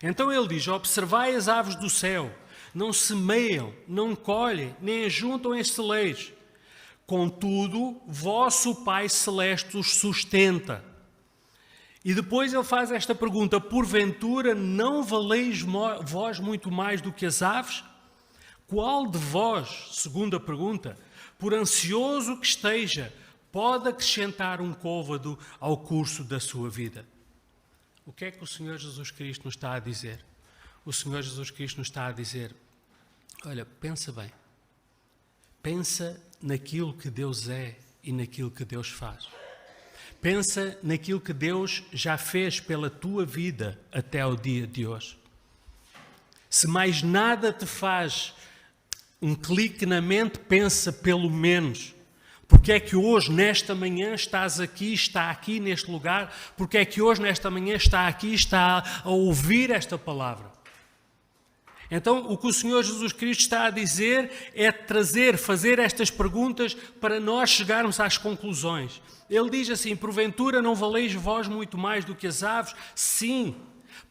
Então ele diz: observai as aves do céu, não semeiam, não colhem, nem ajuntam em celeiros. Contudo, vosso Pai Celeste os sustenta. E depois ele faz esta pergunta: porventura não valeis vós muito mais do que as aves? Qual de vós, segunda pergunta, por ansioso que esteja, pode acrescentar um côvado ao curso da sua vida? O que é que o Senhor Jesus Cristo nos está a dizer? O Senhor Jesus Cristo nos está a dizer: olha, pensa bem. Pensa naquilo que Deus é e naquilo que Deus faz. Pensa naquilo que Deus já fez pela tua vida até ao dia de hoje. Se mais nada te faz um clique na mente, pensa pelo menos: porque é que hoje, nesta manhã, estás aqui, está aqui neste lugar? Porque é que hoje, nesta manhã, está aqui, está a ouvir esta palavra? Então, o que o Senhor Jesus Cristo está a dizer é fazer estas perguntas para nós chegarmos às conclusões. Ele diz assim: porventura não valeis vós muito mais do que as aves? Sim,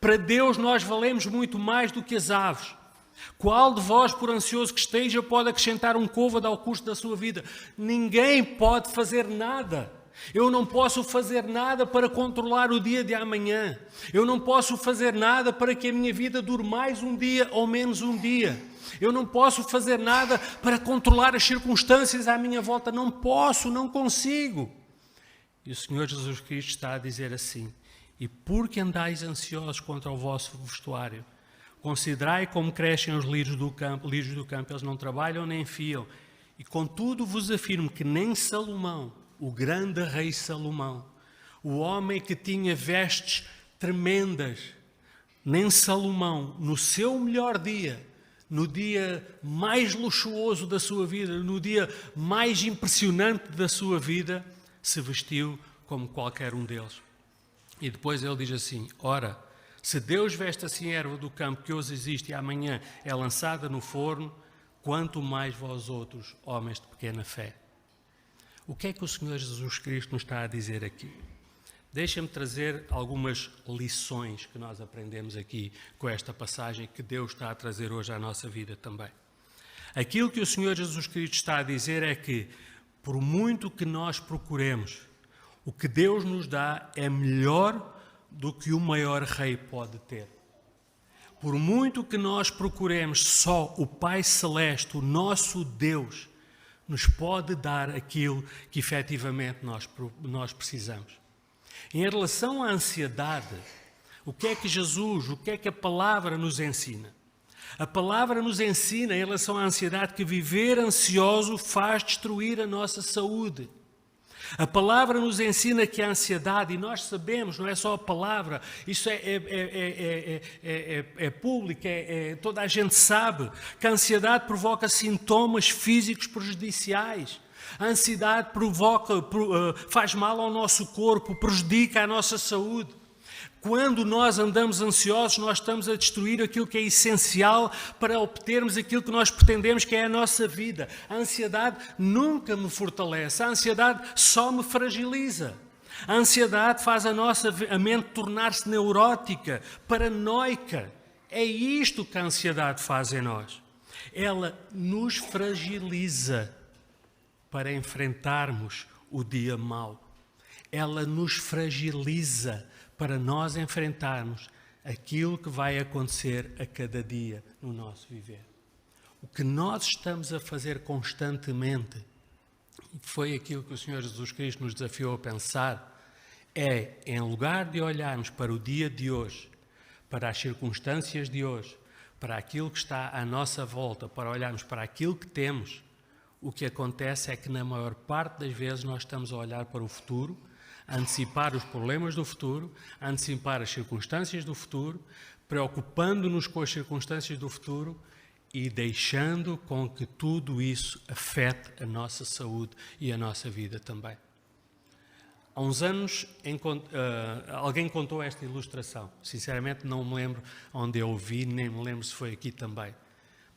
para Deus nós valemos muito mais do que as aves. Qual de vós, por ansioso que esteja, pode acrescentar um côvado ao curso da sua vida? Ninguém pode fazer nada. Eu não posso fazer nada para controlar o dia de amanhã. Eu não posso fazer nada para que a minha vida dure mais um dia ou menos um dia. Eu não posso fazer nada para controlar as circunstâncias à minha volta. Não posso, não consigo. E o Senhor Jesus Cristo está a dizer assim: e porque andais ansiosos contra o vosso vestuário, considerai como crescem os lírios do campo, eles não trabalham nem fiam. E contudo vos afirmo que nem Salomão, o grande rei Salomão, o homem que tinha vestes tremendas, nem Salomão, no seu melhor dia, no dia mais luxuoso da sua vida, no dia mais impressionante da sua vida, se vestiu como qualquer um deles. E depois ele diz assim: ora, se Deus veste assim a erva do campo que hoje existe e amanhã é lançada no forno, quanto mais vós outros, homens de pequena fé. O que é que o Senhor Jesus Cristo nos está a dizer aqui? Deixa-me trazer algumas lições que nós aprendemos aqui com esta passagem que Deus está a trazer hoje à nossa vida também. Aquilo que o Senhor Jesus Cristo está a dizer é que, por muito que nós procuremos, o que Deus nos dá é melhor do que o maior rei pode ter. Por muito que nós procuremos, só o Pai Celeste, o nosso Deus, nos pode dar aquilo que efetivamente nós precisamos. Em relação à ansiedade, o que é que a palavra nos ensina? A palavra nos ensina, em relação à ansiedade, que viver ansioso faz destruir a nossa saúde. A palavra nos ensina que a ansiedade, e nós sabemos, não é só a palavra, isso é público, toda a gente sabe, que a ansiedade provoca sintomas físicos prejudiciais. A ansiedade faz mal ao nosso corpo, prejudica a nossa saúde. Quando nós andamos ansiosos, nós estamos a destruir aquilo que é essencial para obtermos aquilo que nós pretendemos, que é a nossa vida. A ansiedade nunca me fortalece, a ansiedade só me fragiliza. A ansiedade faz a mente tornar-se neurótica, paranoica. É isto que a ansiedade faz em nós. Ela nos fragiliza para enfrentarmos o dia mau. Ela nos fragiliza para nós enfrentarmos aquilo que vai acontecer a cada dia no nosso viver. O que nós estamos a fazer constantemente, foi aquilo que o Senhor Jesus Cristo nos desafiou a pensar, é, em lugar de olharmos para o dia de hoje, para as circunstâncias de hoje, para aquilo que está à nossa volta, para olharmos para aquilo que temos, o que acontece é que na maior parte das vezes nós estamos a olhar para o futuro, a antecipar os problemas do futuro, a antecipar as circunstâncias do futuro, preocupando-nos com as circunstâncias do futuro e deixando com que tudo isso afete a nossa saúde e a nossa vida também. Há uns anos, alguém contou esta ilustração. Sinceramente, não me lembro onde eu ouvi, nem me lembro se foi aqui também.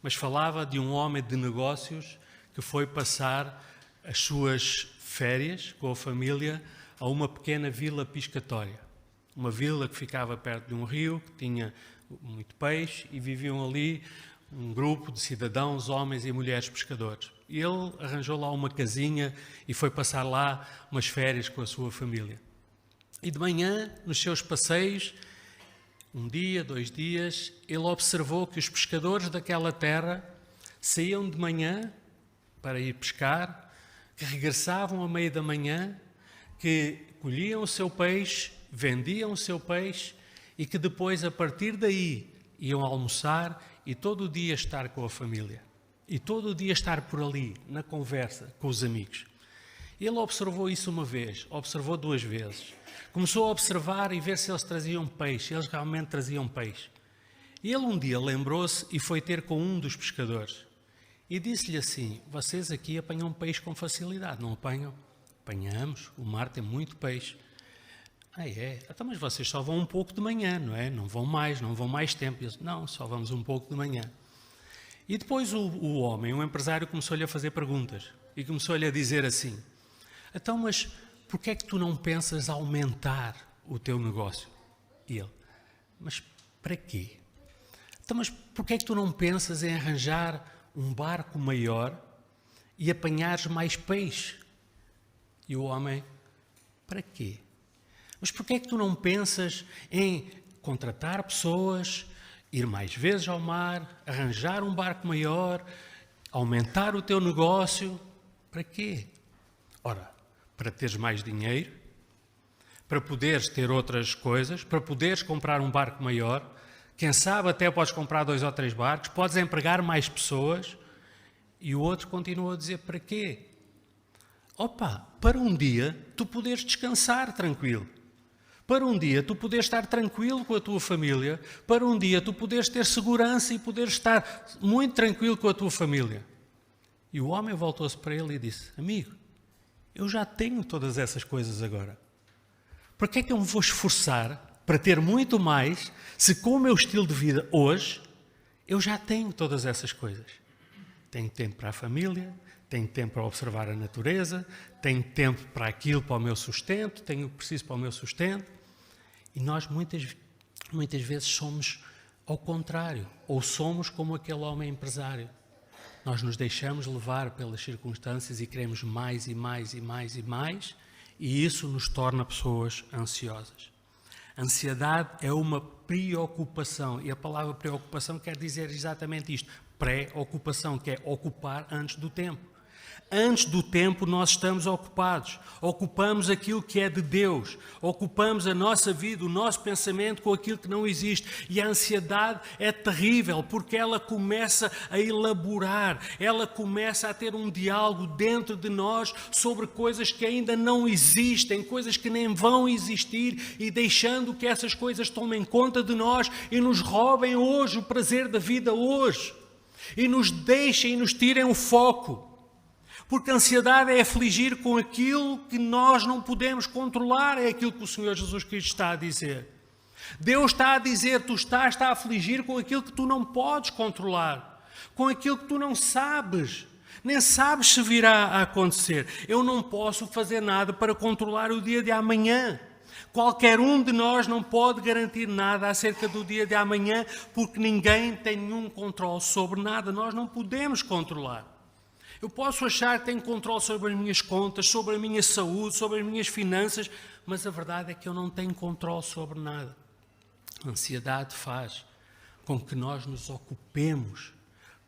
Mas falava de um homem de negócios que foi passar as suas férias com a família a uma pequena vila piscatória. Uma vila que ficava perto de um rio, que tinha muito peixe, e viviam ali um grupo de cidadãos, homens e mulheres pescadores. E ele arranjou lá uma casinha e foi passar lá umas férias com a sua família. E de manhã, nos seus passeios, um dia, 2 dias, ele observou que os pescadores daquela terra saíam de manhã para ir pescar, que regressavam à meia da manhã, que colhiam o seu peixe, vendiam o seu peixe e que depois, a partir daí, iam almoçar e todo o dia estar com a família. E todo o dia estar por ali, na conversa, com os amigos. Ele observou isso uma vez, observou 2 vezes. Começou a observar e ver se eles traziam peixe. Eles realmente traziam peixe. E ele um dia lembrou-se e foi ter com um dos pescadores. E disse-lhe assim: vocês aqui apanham peixe com facilidade, não apanham? Apanhamos, o mar tem muito peixe. Ah, é? Então, mas vocês só vão um pouco de manhã, não é? Não vão mais tempo. Eles, não, só vamos um pouco de manhã. E depois o homem, o empresário, começou-lhe a fazer perguntas. E começou-lhe a dizer assim: então, mas porquê é que tu não pensas aumentar o teu negócio? E ele: mas para quê? Então, mas porquê é que tu não pensas em arranjar um barco maior e apanhares mais peixe? E o homem: para quê? Mas porquê é que tu não pensas em contratar pessoas, ir mais vezes ao mar, arranjar um barco maior, aumentar o teu negócio? Para quê? Ora, para teres mais dinheiro, para poderes ter outras coisas, para poderes comprar um barco maior, quem sabe até podes comprar 2 ou 3 barcos, podes empregar mais pessoas. E o outro continua a dizer: para quê? Opa, para um dia tu poderes descansar tranquilo. Para um dia tu poderes estar tranquilo com a tua família. Para um dia tu poderes ter segurança e poderes estar muito tranquilo com a tua família. E o homem voltou-se para ele e disse: amigo, eu já tenho todas essas coisas agora. Para que é que eu me vou esforçar para ter muito mais se com o meu estilo de vida hoje eu já tenho todas essas coisas? Tenho tempo para a família, tenho tempo para observar a natureza, tenho tempo para aquilo, para o meu sustento, tenho o que preciso para o meu sustento. E nós muitas vezes somos ao contrário, ou somos como aquele homem empresário. Nós nos deixamos levar pelas circunstâncias e queremos mais e mais e mais e mais, e isso nos torna pessoas ansiosas. Ansiedade é uma preocupação, e a palavra preocupação quer dizer exatamente isto: pré-ocupação, que é ocupar antes do tempo. Antes do tempo nós estamos ocupados, ocupamos aquilo que é de Deus, ocupamos a nossa vida, o nosso pensamento com aquilo que não existe. E a ansiedade é terrível porque ela começa a elaborar, ela começa a ter um diálogo dentro de nós sobre coisas que ainda não existem, coisas que nem vão existir, e deixando que essas coisas tomem conta de nós e nos roubem hoje o prazer da vida hoje, e nos deixem e nos tirem o foco. Porque a ansiedade é afligir com aquilo que nós não podemos controlar, é aquilo que o Senhor Jesus Cristo está a dizer. Deus está a dizer: tu estás a afligir com aquilo que tu não podes controlar, com aquilo que tu não sabes, nem sabes se virá a acontecer. Eu não posso fazer nada para controlar o dia de amanhã. Qualquer um de nós não pode garantir nada acerca do dia de amanhã, porque ninguém tem nenhum controle sobre nada. Nós não podemos controlar. Eu posso achar que tenho controle sobre as minhas contas, sobre a minha saúde, sobre as minhas finanças, mas a verdade é que eu não tenho controle sobre nada. A ansiedade faz com que nós nos ocupemos,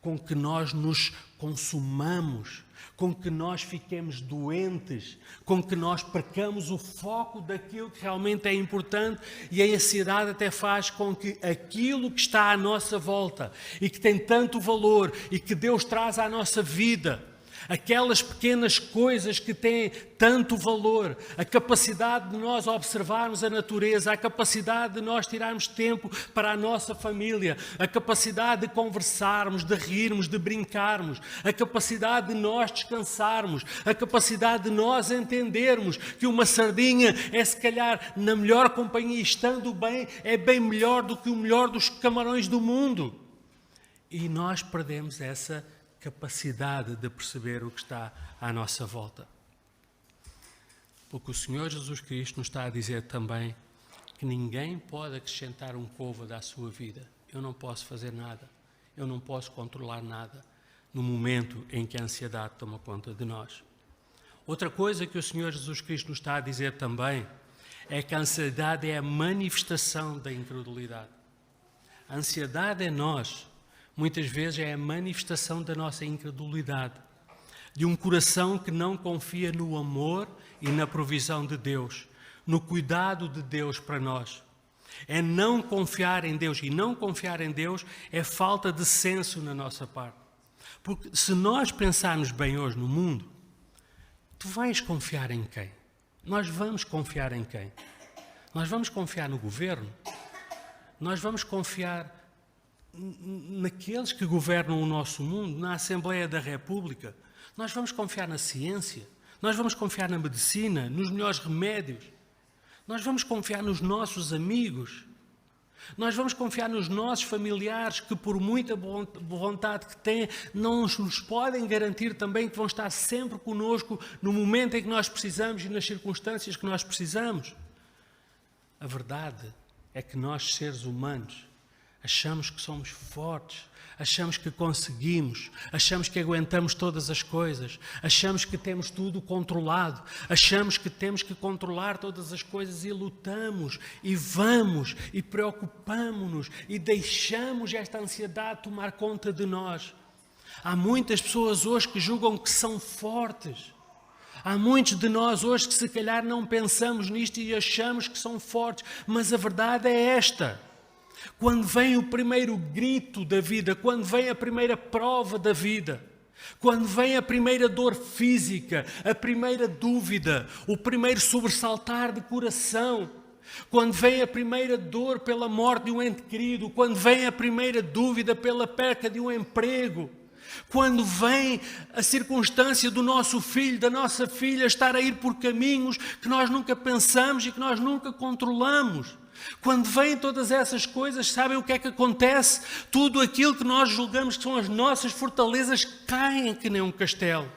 com que nós nos consumamos, com que nós fiquemos doentes, com que nós percamos o foco daquilo que realmente é importante, e a ansiedade até faz com que aquilo que está à nossa volta e que tem tanto valor e que Deus traz à nossa vida, aquelas pequenas coisas que têm tanto valor, a capacidade de nós observarmos a natureza, a capacidade de nós tirarmos tempo para a nossa família, a capacidade de conversarmos, de rirmos, de brincarmos, a capacidade de nós descansarmos, a capacidade de nós entendermos que uma sardinha é, se calhar, na melhor companhia, estando bem, é bem melhor do que o melhor dos camarões do mundo. E nós perdemos essa capacidade de perceber o que está à nossa volta. Porque o Senhor Jesus Cristo nos está a dizer também que ninguém pode acrescentar um côvado à sua vida. Eu não posso fazer nada. Eu não posso controlar nada no momento em que a ansiedade toma conta de nós. Outra coisa que o Senhor Jesus Cristo nos está a dizer também é que a ansiedade é a manifestação da incredulidade. A ansiedade em nós, muitas vezes, é a manifestação da nossa incredulidade, de um coração que não confia no amor e na provisão de Deus, no cuidado de Deus para nós. É não confiar em Deus, e não confiar em Deus é falta de senso na nossa parte. Porque se nós pensarmos bem hoje no mundo, tu vais confiar em quem? Nós vamos confiar em quem? Nós vamos confiar no governo? Nós vamos confiar naqueles que governam o nosso mundo, na Assembleia da República? Nós vamos confiar na ciência? Nós vamos confiar na medicina, nos melhores remédios? Nós vamos confiar nos nossos amigos? Nós vamos confiar nos nossos familiares que, por muita vontade que têm, não nos podem garantir também que vão estar sempre conosco no momento em que nós precisamos e nas circunstâncias que nós precisamos? A verdade é que nós, seres humanos, achamos que somos fortes, achamos que conseguimos, achamos que aguentamos todas as coisas, achamos que temos tudo controlado, achamos que temos que controlar todas as coisas e lutamos, e vamos, e preocupamos-nos, e deixamos esta ansiedade tomar conta de nós. Há muitas pessoas hoje que julgam que são fortes. Há muitos de nós hoje que se calhar não pensamos nisto e achamos que são fortes, mas a verdade é esta. Quando vem o primeiro grito da vida, quando vem a primeira prova da vida, quando vem a primeira dor física, a primeira dúvida, o primeiro sobressaltar de coração, quando vem a primeira dor pela morte de um ente querido, quando vem a primeira dúvida pela perca de um emprego, quando vem a circunstância do nosso filho, da nossa filha estar a ir por caminhos que nós nunca pensamos e que nós nunca controlamos. Quando vêm todas essas coisas, sabem o que é que acontece? Tudo aquilo que nós julgamos que são as nossas fortalezas caem que nem um castelo.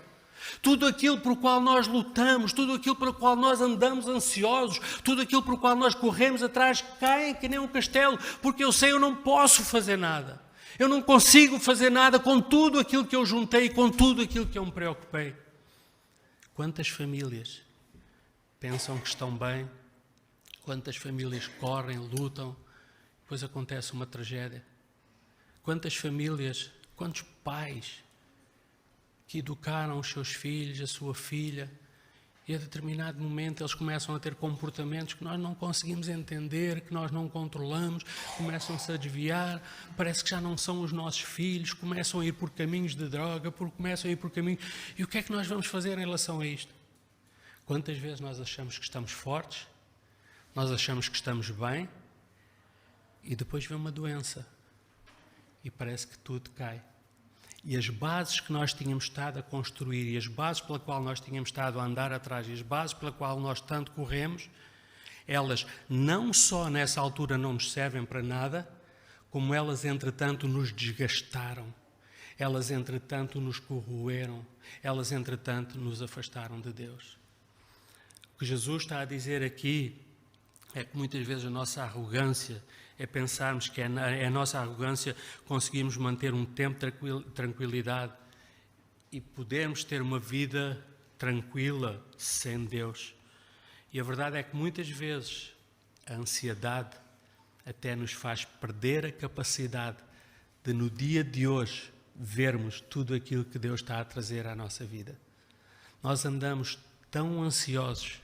Tudo aquilo por qual nós lutamos, tudo aquilo pelo qual nós andamos ansiosos, tudo aquilo por qual nós corremos atrás, caem que nem um castelo, porque eu sei, eu não posso fazer nada. Eu não consigo fazer nada com tudo aquilo que eu juntei, com tudo aquilo que eu me preocupei. Quantas famílias pensam que estão bem? Quantas famílias correm, lutam, depois acontece uma tragédia? Quantas famílias, quantos pais que educaram os seus filhos, a sua filha, e a determinado momento eles começam a ter comportamentos que nós não conseguimos entender, que nós não controlamos, começam-se a desviar, parece que já não são os nossos filhos, começam a ir por caminhos de droga, começam a ir por caminhos... E o que é que nós vamos fazer em relação a isto? Quantas vezes nós achamos que estamos fortes, nós achamos que estamos bem, e depois vem uma doença, e parece que tudo cai. E as bases que nós tínhamos estado a construir, e as bases pela qual nós tínhamos estado a andar atrás, e as bases pela qual nós tanto corremos, elas não só nessa altura não nos servem para nada, como elas entretanto nos desgastaram, elas entretanto nos corroeram, elas entretanto nos afastaram de Deus. O que Jesus está a dizer aqui é que muitas vezes a nossa arrogância é pensarmos que é a nossa arrogância conseguimos manter um tempo de tranquilidade e podermos ter uma vida tranquila sem Deus. E a verdade é que muitas vezes a ansiedade até nos faz perder a capacidade de no dia de hoje vermos tudo aquilo que Deus está a trazer à nossa vida. Nós andamos tão ansiosos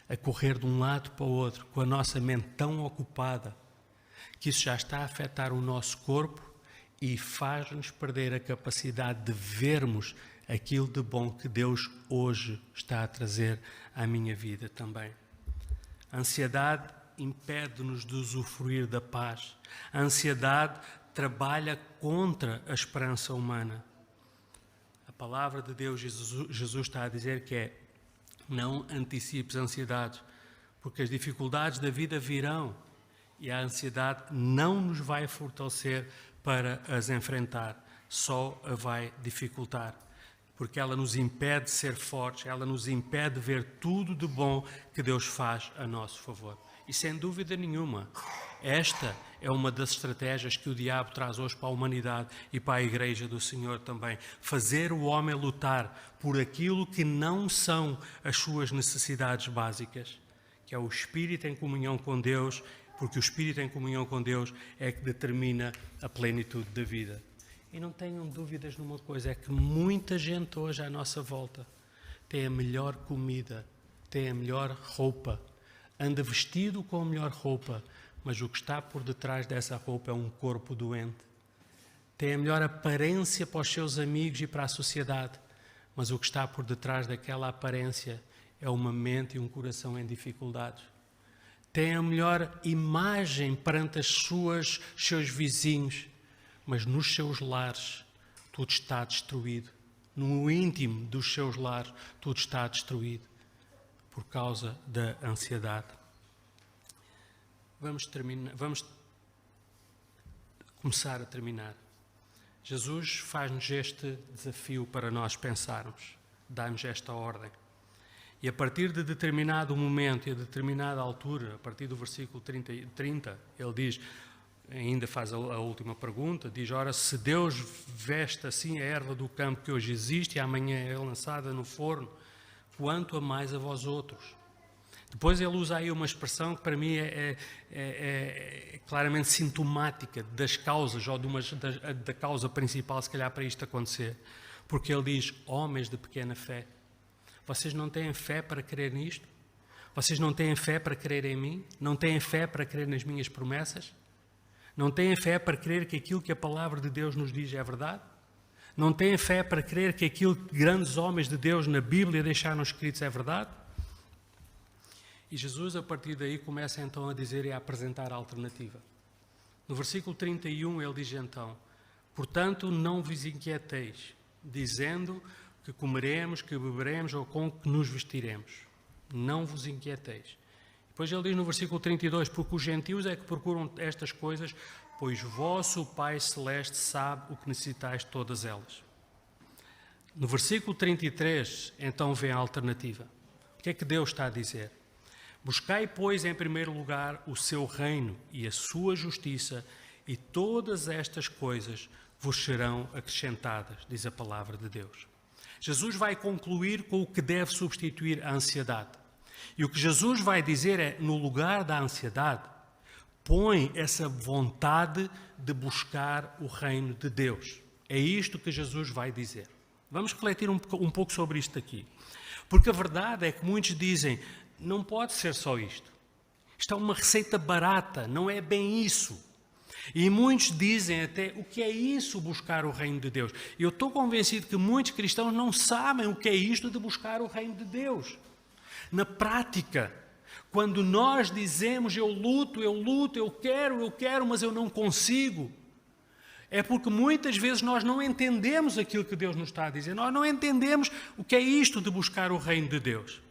a correr de um lado para o outro, com a nossa mente tão ocupada, que isso já está a afetar o nosso corpo e faz-nos perder a capacidade de vermos aquilo de bom que Deus hoje está a trazer à minha vida também. A ansiedade impede-nos de usufruir da paz. A ansiedade trabalha contra a esperança humana. A palavra de Deus, Jesus está a dizer que é: não antecipes a ansiedade, porque as dificuldades da vida virão e a ansiedade não nos vai fortalecer para as enfrentar, só a vai dificultar, porque ela nos impede de ser fortes, ela nos impede de ver tudo de bom que Deus faz a nosso favor. E sem dúvida nenhuma, esta é uma das estratégias que o diabo traz hoje para a humanidade e para a Igreja do Senhor também. Fazer o homem lutar por aquilo que não são as suas necessidades básicas, que é o espírito em comunhão com Deus, porque o espírito em comunhão com Deus é que determina a plenitude da vida. E não tenham dúvidas numa coisa, é que muita gente hoje à nossa volta tem a melhor comida, tem a melhor roupa, anda vestido com a melhor roupa, mas o que está por detrás dessa roupa é um corpo doente. Tem a melhor aparência para os seus amigos e para a sociedade, mas o que está por detrás daquela aparência é uma mente e um coração em dificuldades. Tem a melhor imagem perante seus vizinhos, mas nos seus lares tudo está destruído. No íntimo dos seus lares tudo está destruído por causa da ansiedade. Vamos começar a terminar. Jesus faz-nos este desafio para nós pensarmos, dá-nos esta ordem. E a partir de determinado momento e a determinada altura, a partir do versículo 30, ele diz, ainda faz a última pergunta, diz, ora, se Deus veste assim a erva do campo que hoje existe e amanhã é lançada no forno, quanto a mais a vós outros. Depois ele usa aí uma expressão que para mim é claramente sintomática das causas, ou da causa principal, se calhar, para isto acontecer. Porque ele diz, homens de pequena fé. Vocês não têm fé para crer nisto? Vocês não têm fé para crer em mim? Não têm fé para crer nas minhas promessas? Não têm fé para crer que aquilo que a palavra de Deus nos diz é verdade? Não têm fé para crer que aquilo que grandes homens de Deus na Bíblia deixaram escritos é verdade? E Jesus, a partir daí, começa então a dizer e a apresentar a alternativa. No versículo 31, ele diz então, portanto, não vos inquieteis, dizendo que comeremos, que beberemos ou com que nos vestiremos. Não vos inquieteis. Depois ele diz no versículo 32, porque os gentios é que procuram estas coisas, pois vosso Pai Celeste sabe o que necessitais de todas elas. No versículo 33, então vem a alternativa. O que é que Deus está a dizer? Buscai, pois, em primeiro lugar o seu reino e a sua justiça, e todas estas coisas vos serão acrescentadas, diz a palavra de Deus. Jesus vai concluir com o que deve substituir a ansiedade. E o que Jesus vai dizer é, no lugar da ansiedade, põe essa vontade de buscar o reino de Deus. É isto que Jesus vai dizer. Vamos refletir um pouco sobre isto aqui. Porque a verdade é que muitos dizem, não pode ser só isto. Isto é uma receita barata, não é bem isso. E muitos dizem até, o que é isso buscar o reino de Deus? E eu estou convencido que muitos cristãos não sabem o que é isto de buscar o reino de Deus. Na prática, quando nós dizemos eu luto, eu quero, mas eu não consigo, é porque muitas vezes nós não entendemos aquilo que Deus nos está a dizer. Nós não entendemos o que é isto de buscar o reino de Deus.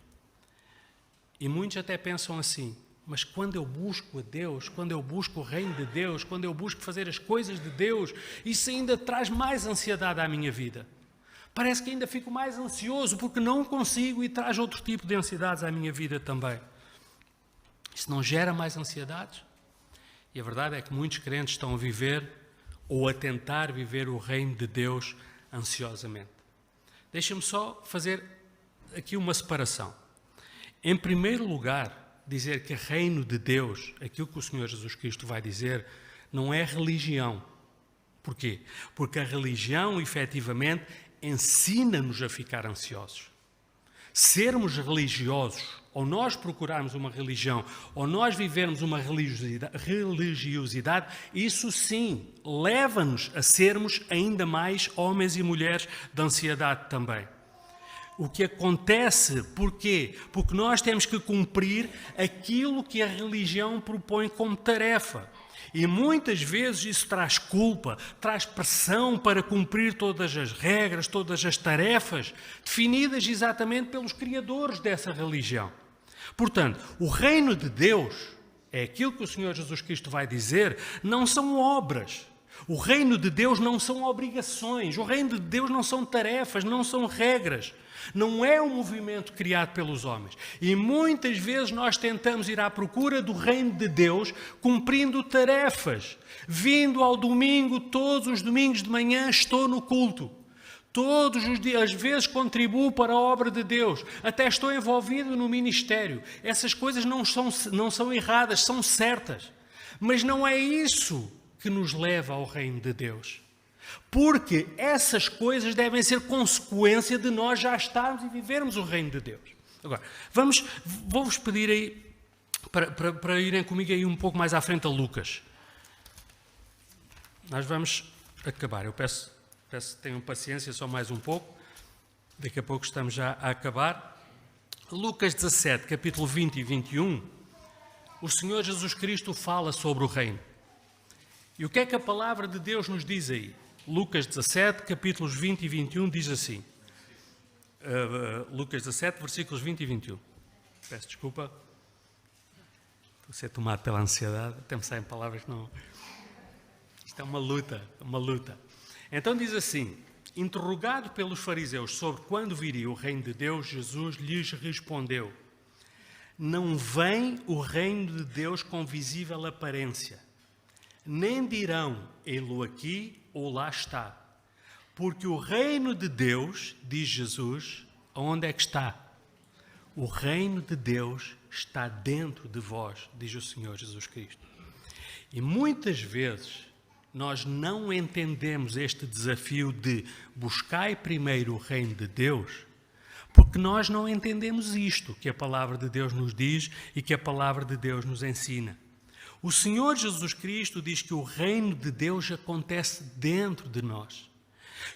E muitos até pensam assim, mas quando eu busco a Deus, quando eu busco o reino de Deus, quando eu busco fazer as coisas de Deus, isso ainda traz mais ansiedade à minha vida. Parece que ainda fico mais ansioso porque não consigo e traz outro tipo de ansiedades à minha vida também. Isso não gera mais ansiedades? E a verdade é que muitos crentes estão a viver ou a tentar viver o reino de Deus ansiosamente. Deixa-me só fazer aqui uma separação. Em primeiro lugar, dizer que reino de Deus, aquilo que o Senhor Jesus Cristo vai dizer, não é religião. Porquê? Porque a religião, efetivamente, ensina-nos a ficar ansiosos. Sermos religiosos, ou nós procurarmos uma religião, ou nós vivermos uma religiosidade, isso sim, leva-nos a sermos ainda mais homens e mulheres de ansiedade também. O que acontece, porquê? Porque nós temos que cumprir aquilo que a religião propõe como tarefa. E muitas vezes isso traz culpa, traz pressão para cumprir todas as regras, todas as tarefas, definidas exatamente pelos criadores dessa religião. Portanto, o reino de Deus, é aquilo que o Senhor Jesus Cristo vai dizer, não são obras, O reino de Deus não são obrigações, o reino de Deus não são tarefas, não são regras. Não é um movimento criado pelos homens. E muitas vezes nós tentamos ir à procura do reino de Deus cumprindo tarefas. Vindo ao domingo, todos os domingos de manhã estou no culto. Todos os dias, às vezes contribuo para a obra de Deus. Até estou envolvido no ministério. Essas coisas não são erradas, são certas. Mas não é isso que nos leva ao reino de Deus. Porque essas coisas devem ser consequência de nós já estarmos e vivermos o reino de Deus. Agora, vou-vos pedir aí, para irem comigo aí um pouco mais à frente a Lucas. Nós vamos acabar. Eu peço que tenham paciência só mais um pouco. Daqui a pouco estamos já a acabar. Lucas 17, capítulo 20 e 21, o Senhor Jesus Cristo fala sobre o reino. E o que é que a palavra de Deus nos diz aí? Lucas 17, capítulos 20 e 21, diz assim. Lucas 17, versículos 20 e 21. Peço desculpa. Estou a ser tomado pela ansiedade. Até me saem palavras que não... Isto é uma luta. Então diz assim: interrogado pelos fariseus sobre quando viria o reino de Deus, Jesus lhes respondeu: não vem o reino de Deus com visível aparência, nem dirão, ei-lo aqui ou lá está. Porque o reino de Deus, diz Jesus, onde é que está? O reino de Deus está dentro de vós, diz o Senhor Jesus Cristo. E muitas vezes nós não entendemos este desafio de buscai primeiro o reino de Deus, porque nós não entendemos isto que a palavra de Deus nos diz e que a palavra de Deus nos ensina. O Senhor Jesus Cristo diz que o reino de Deus acontece dentro de nós.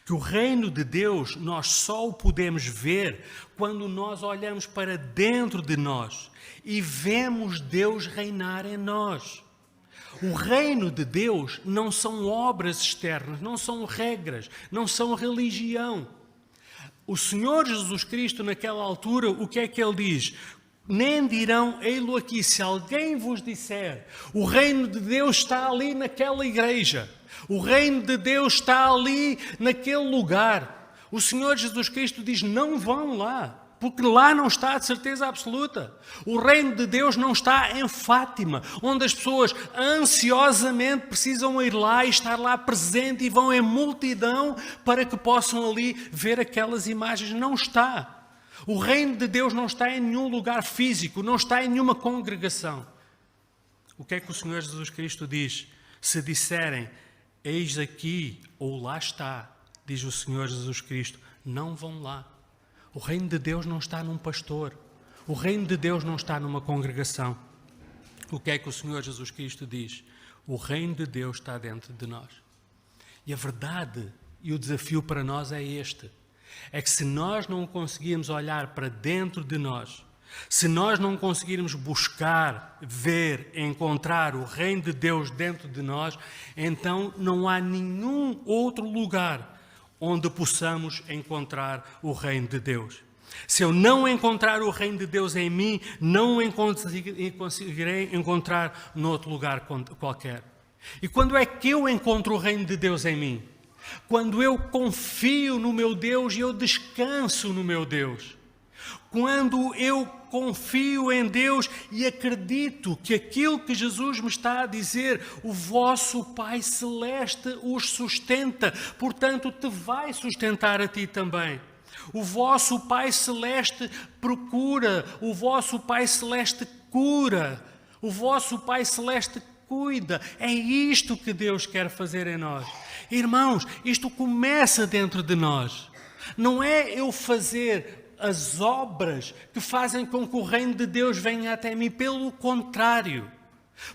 Que o reino de Deus nós só o podemos ver quando nós olhamos para dentro de nós e vemos Deus reinar em nós. O reino de Deus não são obras externas, não são regras, não são religião. O Senhor Jesus Cristo, naquela altura, o que é que Ele diz? Nem dirão, ei-lo aqui. Se alguém vos disser, o reino de Deus está ali naquela igreja, o reino de Deus está ali naquele lugar. O Senhor Jesus Cristo diz, não vão lá. Porque lá não está de certeza absoluta. O reino de Deus não está em Fátima, onde as pessoas ansiosamente precisam ir lá e estar lá presente e vão em multidão para que possam ali ver aquelas imagens. Não está. O reino de Deus não está em nenhum lugar físico, não está em nenhuma congregação. O que é que o Senhor Jesus Cristo diz? Se disserem, eis aqui ou lá está, diz o Senhor Jesus Cristo, não vão lá. O reino de Deus não está num pastor. O reino de Deus não está numa congregação. O que é que o Senhor Jesus Cristo diz? O reino de Deus está dentro de nós. E a verdade e o desafio para nós é este. É que se nós não conseguirmos olhar para dentro de nós, se nós não conseguirmos buscar, ver, encontrar o reino de Deus dentro de nós, então não há nenhum outro lugar onde possamos encontrar o reino de Deus. Se eu não encontrar o reino de Deus em mim, não o conseguirei encontrar noutro lugar qualquer. E quando é que eu encontro o reino de Deus em mim? Quando eu confio no meu Deus e eu descanso no meu Deus. Quando eu confio em Deus e acredito que aquilo que Jesus me está a dizer, o vosso Pai Celeste os sustenta, portanto te vai sustentar a ti também. O vosso Pai Celeste procura, o vosso Pai Celeste cura, o vosso Pai Celeste cuida. É isto que Deus quer fazer em nós. Irmãos, isto começa dentro de nós. Não é eu fazer as obras que fazem com que o reino de Deus venha até mim. Pelo contrário.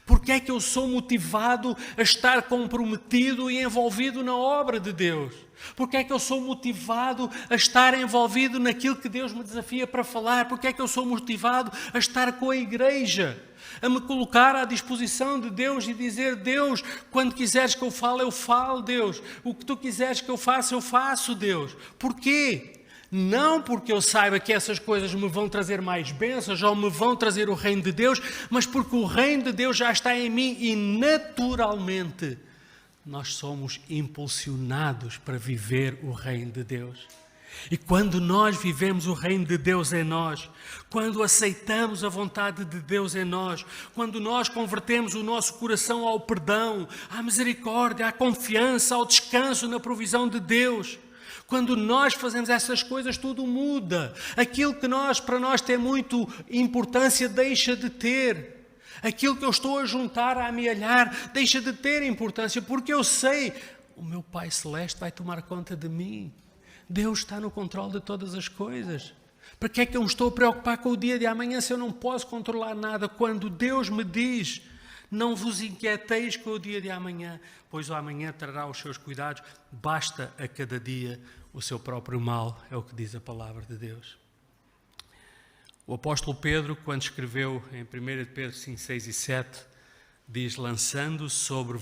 Porque é que eu sou motivado a estar comprometido e envolvido na obra de Deus? Porque é que eu sou motivado a estar envolvido naquilo que Deus me desafia para falar? Porque é que eu sou motivado a estar com a igreja? A me colocar à disposição de Deus e dizer, Deus, quando quiseres que eu falo, Deus. O que tu quiseres que eu faço, Deus. Porquê? Não porque eu saiba que essas coisas me vão trazer mais bênçãos ou me vão trazer o reino de Deus, mas porque o reino de Deus já está em mim e naturalmente nós somos impulsionados para viver o reino de Deus. E quando nós vivemos o reino de Deus em nós, quando aceitamos a vontade de Deus em nós, quando nós convertemos o nosso coração ao perdão, à misericórdia, à confiança, ao descanso na provisão de Deus, quando nós fazemos essas coisas, tudo muda. Aquilo que para nós tem muito importância, deixa de ter. Aquilo que eu estou a juntar, a amealhar, deixa de ter importância, porque eu sei, o meu Pai Celeste vai tomar conta de mim. Deus está no controle de todas as coisas. Para que é que eu me estou a preocupar com o dia de amanhã se eu não posso controlar nada? Quando Deus me diz, não vos inquieteis com o dia de amanhã, pois o amanhã trará os seus cuidados, basta a cada dia o seu próprio mal, é o que diz a palavra de Deus. O apóstolo Pedro, quando escreveu em 1 Pedro 5, 6 e 7, diz, lançando sobre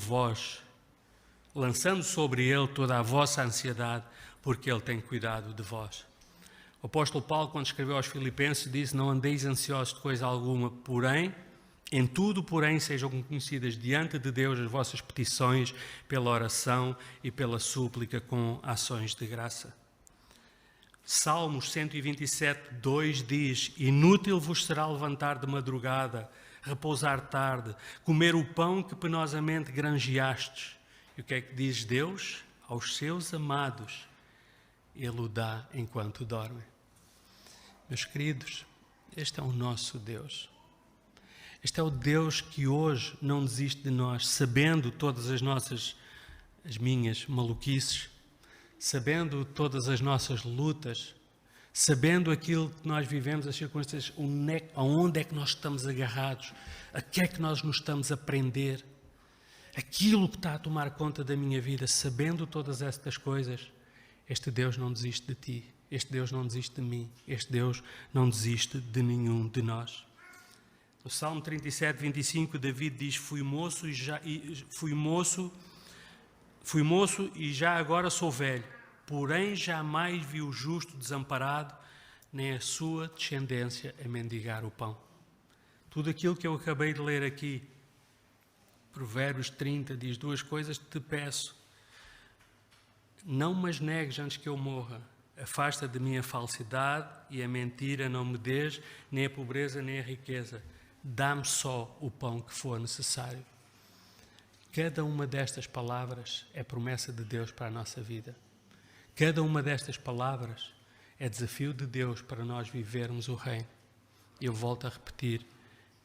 ele toda a vossa ansiedade, porque ele tem cuidado de vós. O apóstolo Paulo, quando escreveu aos Filipenses, disse, não andeis ansiosos de coisa alguma, porém, em tudo, porém, sejam conhecidas diante de Deus as vossas petições pela oração e pela súplica com ações de graça. Salmos 127, 2 diz, inútil vos será levantar de madrugada, repousar tarde, comer o pão que penosamente granjeastes. E o que é que diz Deus? Aos seus amados, Ele o dá enquanto dorme. Meus queridos, este é o nosso Deus. Este é o Deus que hoje não desiste de nós, sabendo todas as minhas maluquices, sabendo todas as nossas lutas, sabendo aquilo que nós vivemos, as circunstâncias, aonde é que nós estamos agarrados, a que é que nós nos estamos a prender, aquilo que está a tomar conta da minha vida, sabendo todas estas coisas, este Deus não desiste de ti, este Deus não desiste de mim, este Deus não desiste de nenhum de nós. No Salmo 37, 25, David diz, fui moço e já agora sou velho, porém jamais vi o justo desamparado, nem a sua descendência a mendigar o pão. Tudo aquilo que eu acabei de ler aqui, Provérbios 30, diz duas coisas que te peço. Não me negues antes que eu morra. Afasta de mim a falsidade e a mentira não me des, nem a pobreza nem a riqueza. Dá-me só o pão que for necessário. Cada uma destas palavras é promessa de Deus para a nossa vida. Cada uma destas palavras é desafio de Deus para nós vivermos o reino. Eu volto a repetir,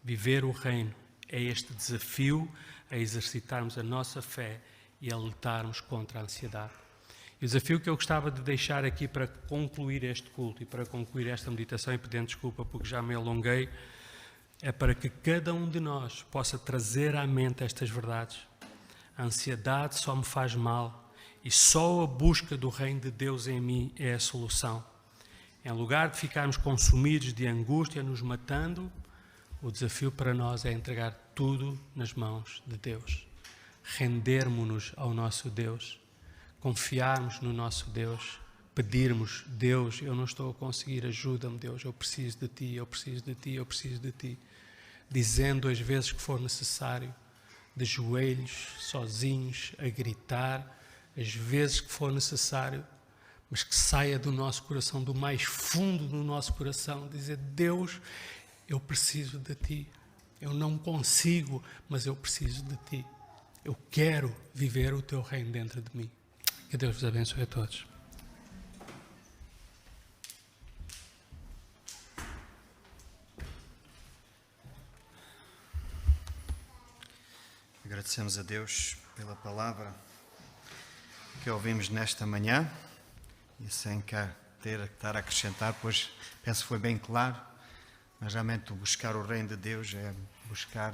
viver o reino é este desafio a exercitarmos a nossa fé e a lutarmos contra a ansiedade. E o desafio que eu gostava de deixar aqui para concluir este culto e para concluir esta meditação, e pedindo desculpa porque já me alonguei, é para que cada um de nós possa trazer à mente estas verdades. A ansiedade só me faz mal e só a busca do reino de Deus em mim é a solução. Em lugar de ficarmos consumidos de angústia, nos matando, o desafio para nós é entregar tudo nas mãos de Deus. Rendermos-nos ao nosso Deus. Confiarmos no nosso Deus. Pedirmos, Deus, eu não estou a conseguir, ajuda-me, Deus, eu preciso de Ti, eu preciso de Ti, eu preciso de Ti. Dizendo as vezes que for necessário, de joelhos, sozinhos, a gritar, as vezes que for necessário, mas que saia do nosso coração, do mais fundo do nosso coração, dizer, Deus, eu preciso de Ti. Eu não consigo, mas eu preciso de Ti. Eu quero viver o Teu reino dentro de mim. Que Deus vos abençoe a todos. Agradecemos a Deus pela palavra que ouvimos nesta manhã e sem cá ter que estar a acrescentar, pois penso que foi bem claro, mas realmente buscar o reino de Deus é buscar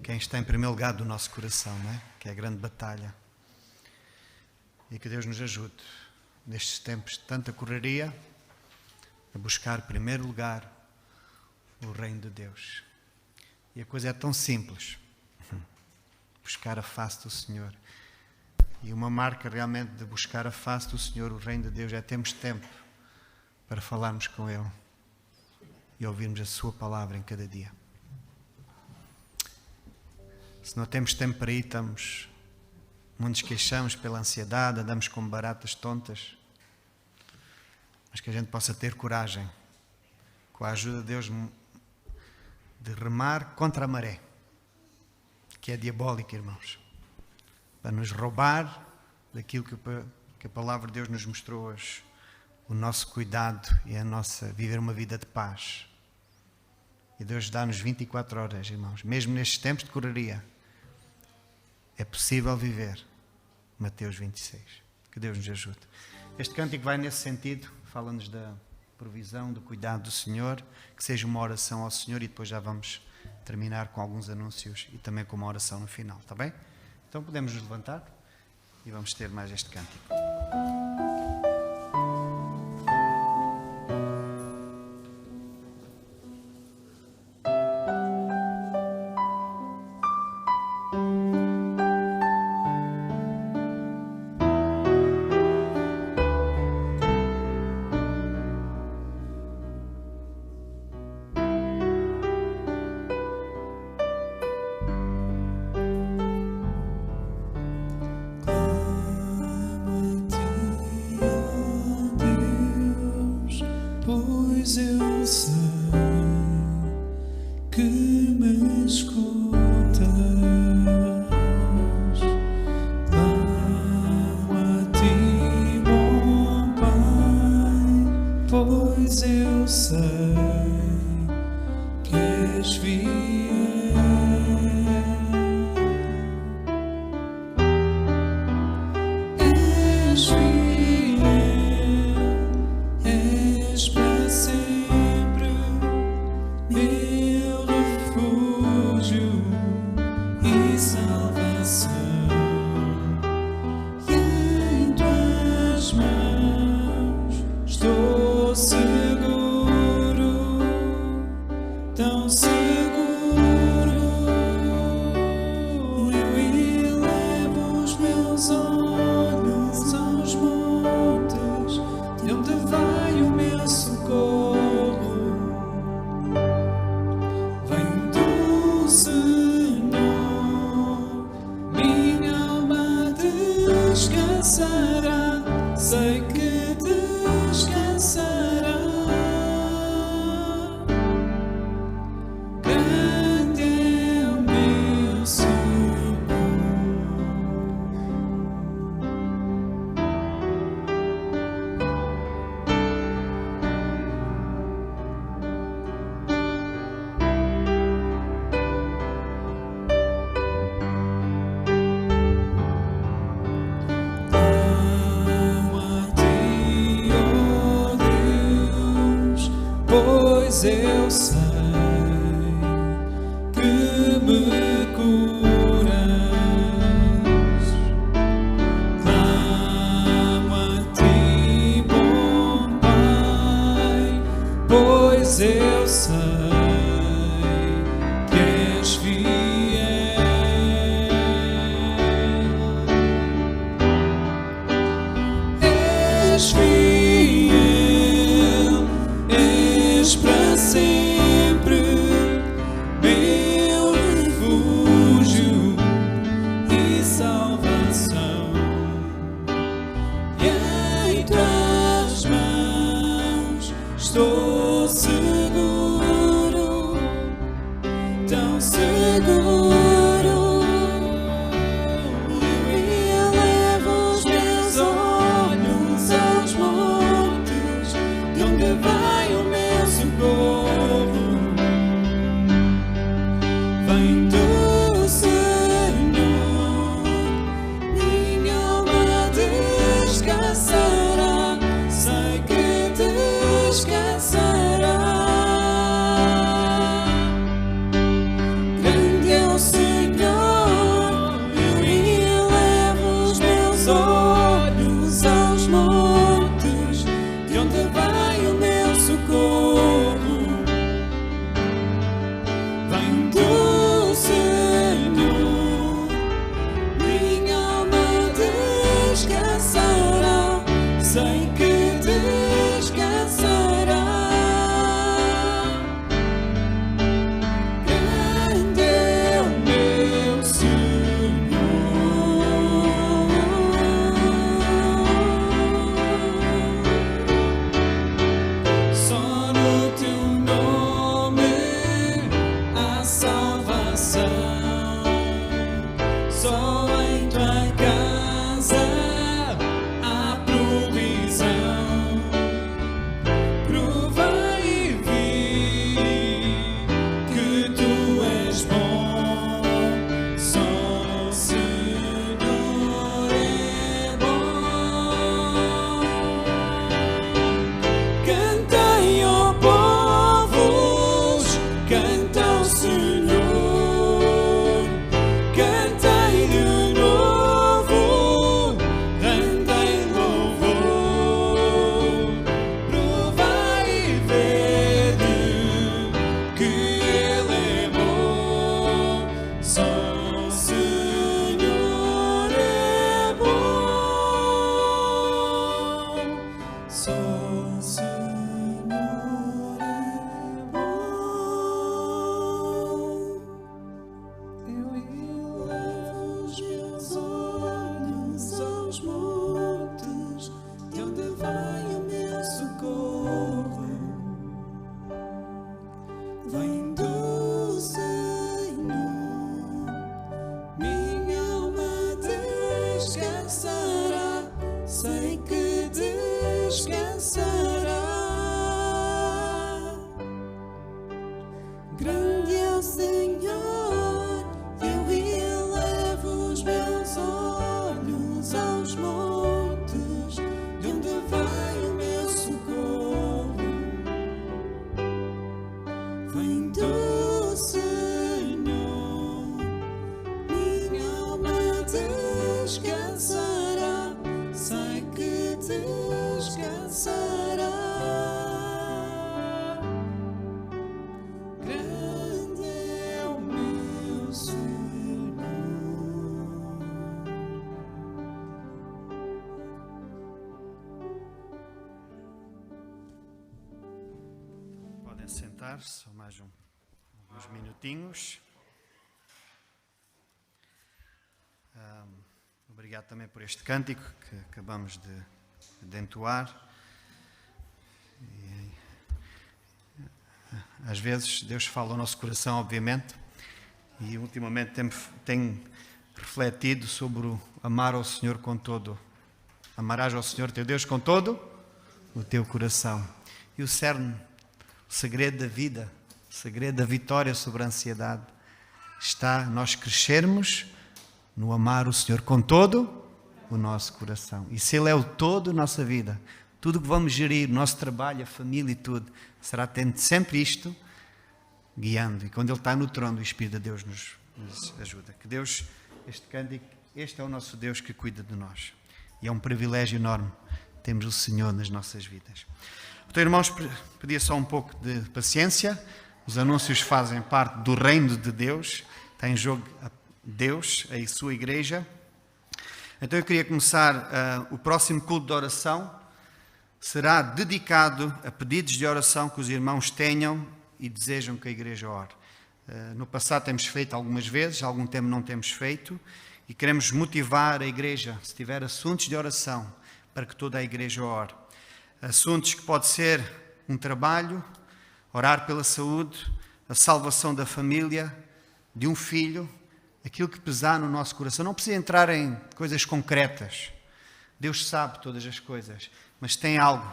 quem está em primeiro lugar do nosso coração, não é? Que é a grande batalha. E que Deus nos ajude, nestes tempos de tanta correria, a buscar em primeiro lugar o reino de Deus. E a coisa é tão simples. Buscar a face do Senhor. E uma marca realmente de buscar a face do Senhor, o reino de Deus, é termos tempo para falarmos com Ele e ouvirmos a Sua palavra em cada dia. Se não temos tempo para ir, estamos Muitos queixamos pela ansiedade, andamos como baratas tontas. Mas que a gente possa ter coragem, com a ajuda de Deus, de remar contra a maré, que é diabólica, irmãos, para nos roubar daquilo que a palavra de Deus nos mostrou hoje, o nosso cuidado e a nossa viver uma vida de paz. E Deus dá-nos 24 horas, irmãos, mesmo nestes tempos de correria, é possível viver. Mateus 26. Que Deus nos ajude. Este cântico vai nesse sentido, fala-nos da provisão, do cuidado do Senhor, que seja uma oração ao Senhor, e depois já vamos terminar com alguns anúncios e também com uma oração no final, está bem? Então podemos nos levantar e vamos ter mais este cântico. Pois eu sei que me escutas. Clamo a ti, bom Pai, pois eu sei que és fiel. És fiel, és para sempre meu refúgio e salvação. E em tuas mãos estou seguro, tão seguro. Eu elevo os meus olhos aos montes, de onde vai o meu socorro? Vem do Senhor, minha alma descansará, sei que descansará. Grande é o meu Senhor. Amo a ti, ó Deus, pois eu sei que me curas. Clamo a ti, bom Pai, pois eu sei que és fiel. És fiel, és para sempre meu refúgio e salvação. E em tuas mãos estou seguro, tão seguro. Eu elevo os meus olhos aos montes, de onde vai o meu socorro? Vem do Senhor, minha alma descansará, sei que descansará. Grande é o Senhor, eu elevo os meus olhos aos montes, de onde vai o meu socorro? Vem do Senhor, minha alma descansará, sei que descansará. Sentar-se, só mais uns minutinhos. Obrigado também por este cântico que acabamos de entoar. E, às vezes Deus fala ao nosso coração, obviamente, e ultimamente tenho refletido sobre o amar ao Senhor com todo. Amarás ao Senhor teu Deus com todo o teu coração. E o cerne, o segredo da vida, o segredo da vitória sobre a ansiedade está nós crescermos no amar o Senhor com todo o nosso coração. E se Ele é o todo da nossa vida, tudo o que vamos gerir, o nosso trabalho, a família e tudo, será tendo sempre isto guiando. E quando Ele está no trono, o Espírito de Deus nos ajuda. Que Deus, este cântico, este é o nosso Deus que cuida de nós. E é um privilégio enorme termos o Senhor nas nossas vidas. Então, irmãos, pedia só um pouco de paciência. Os anúncios fazem parte do reino de Deus. Está em jogo Deus, a sua igreja. Então eu queria começar, o próximo culto de oração será dedicado a pedidos de oração que os irmãos tenham e desejam que a igreja ore. No passado temos feito algumas vezes, há algum tempo não temos feito, e queremos motivar a igreja, se tiver assuntos de oração, para que toda a igreja ore. Assuntos que pode ser um trabalho, orar pela saúde, a salvação da família, de um filho, aquilo que pesar no nosso coração. Não precisa entrar em coisas concretas. Deus sabe todas as coisas, mas tem algo,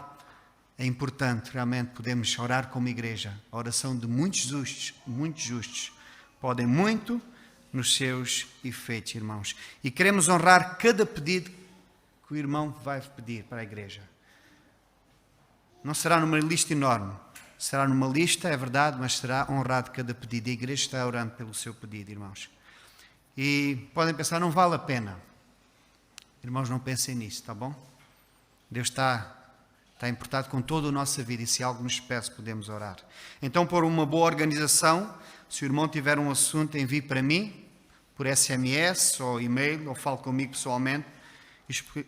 é importante, realmente podemos orar como igreja. A oração de muitos justos, podem muito nos seus efeitos, irmãos. E queremos honrar cada pedido que o irmão vai pedir para a igreja. Não será numa lista enorme, será numa lista, é verdade, mas será honrado cada pedido. A igreja está orando pelo seu pedido, irmãos. E podem pensar, não vale a pena. Irmãos, não pensem nisso, está bom? Deus está importado com toda a nossa vida e se algo nos peça, podemos orar. Então, por uma boa organização, se o irmão tiver um assunto, envie para mim, por SMS ou e-mail, ou fale comigo pessoalmente,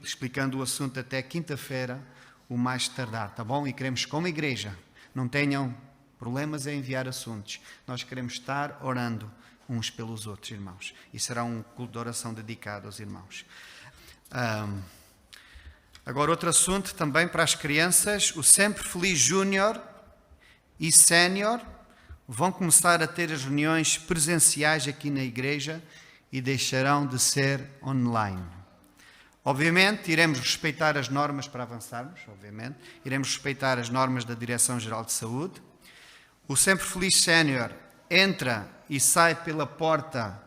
explicando o assunto até quinta-feira, o mais tardar, tá bom? E queremos, como igreja, não tenham problemas em enviar assuntos. Nós queremos estar orando uns pelos outros, irmãos. E será um culto de oração dedicado aos irmãos. Agora, outro assunto também para as crianças. O Sempre Feliz Júnior e Sénior vão começar a ter as reuniões presenciais aqui na igreja e deixarão de ser online. Obviamente, iremos respeitar as normas para avançarmos, obviamente. Iremos respeitar as normas da Direção-Geral de Saúde. O Sempre Feliz Sénior entra e sai pela porta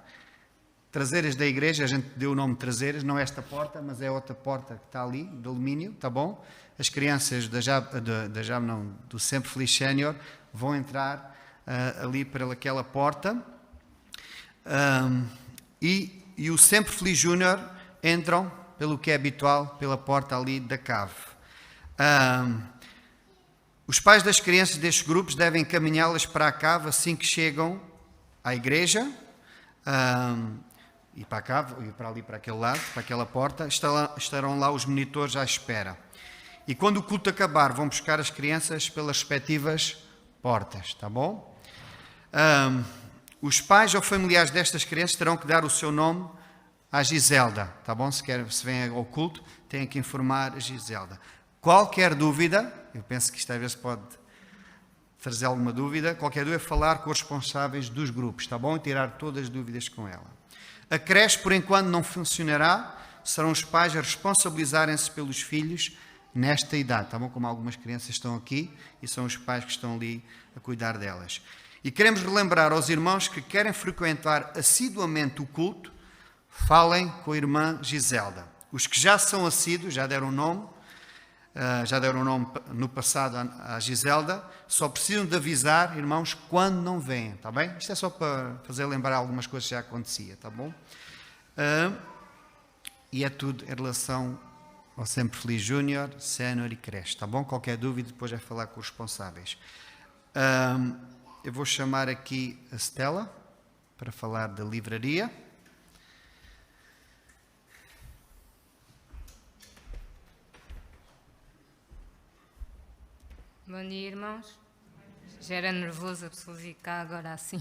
traseiras da igreja. A gente deu o nome de traseiras, não é esta porta, mas é outra porta que está ali, de alumínio, tá bom? As crianças do Sempre Feliz Sénior vão entrar ali para aquela porta. E o Sempre Feliz Júnior entram, pelo que é habitual, pela porta ali da cave. Os pais das crianças destes grupos devem encaminhá-las para a cave assim que chegam à igreja, e para a cave, e para ali, para aquele lado, para aquela porta, estarão lá os monitores à espera. E quando o culto acabar, vão buscar as crianças pelas respectivas portas, tá bom? Os pais ou familiares destas crianças terão que dar o seu nome à Giselda, tá bom? Se vêm ao culto, têm que informar a Giselda. Qualquer dúvida, eu penso que isto às vezes pode trazer alguma dúvida, qualquer dúvida é falar com os responsáveis dos grupos, tá bom? E tirar todas as dúvidas com ela. A creche, por enquanto, não funcionará, serão os pais a responsabilizarem-se pelos filhos nesta idade, tá bom? Como algumas crianças estão aqui e são os pais que estão ali a cuidar delas. E queremos relembrar aos irmãos que querem frequentar assiduamente o culto, falem com a irmã Giselda. Os que já são assíduos, já deram nome no passado à Giselda, só precisam de avisar, irmãos, quando não vêm, tá bem? Isto é só para fazer lembrar algumas coisas que já acontecia, tá bom? E é tudo em relação ao Sempre Feliz Júnior, Sénior e Creche, tá bom? Qualquer dúvida depois é falar com os responsáveis. Eu vou chamar aqui a Stella para falar da livraria. Bom dia, irmãos. Já era nervoso a pessoa vir cá agora assim.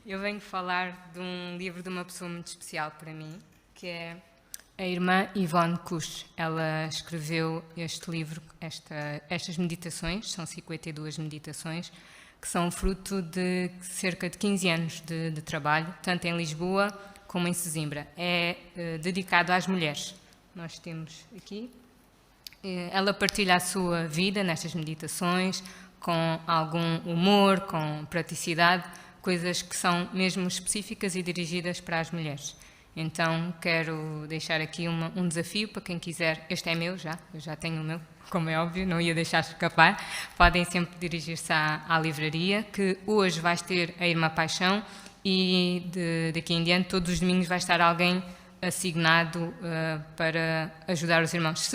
Eu venho falar de um livro de uma pessoa muito especial para mim, que é a irmã Yvonne Cush. Ela escreveu este livro, estas meditações, são 52 meditações, que são fruto de cerca de 15 anos de trabalho, tanto em Lisboa como em Sesimbra. É dedicado às mulheres. Nós temos aqui. Ela partilha a sua vida nestas meditações, com algum humor, com praticidade, coisas que são mesmo específicas e dirigidas para as mulheres. Então, quero deixar aqui um desafio para quem quiser. Este é meu eu já tenho o meu, como é óbvio, não ia deixar escapar. Podem sempre dirigir-se à livraria, que hoje vais ter a Irmã Paixão e daqui em diante, todos os domingos, vai estar alguém assignado para ajudar os irmãos.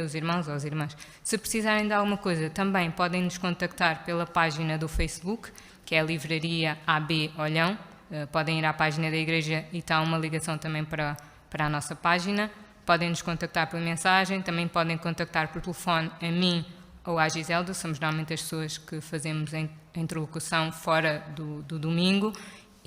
Os irmãos ou as irmãs. Se precisarem de alguma coisa, também podem nos contactar pela página do Facebook, que é a Livraria AB Olhão. Podem ir à página da igreja e está uma ligação também para a nossa página. Podem nos contactar por mensagem, também podem contactar por telefone a mim ou à Giselda. Somos normalmente as pessoas que fazemos a interlocução fora do domingo.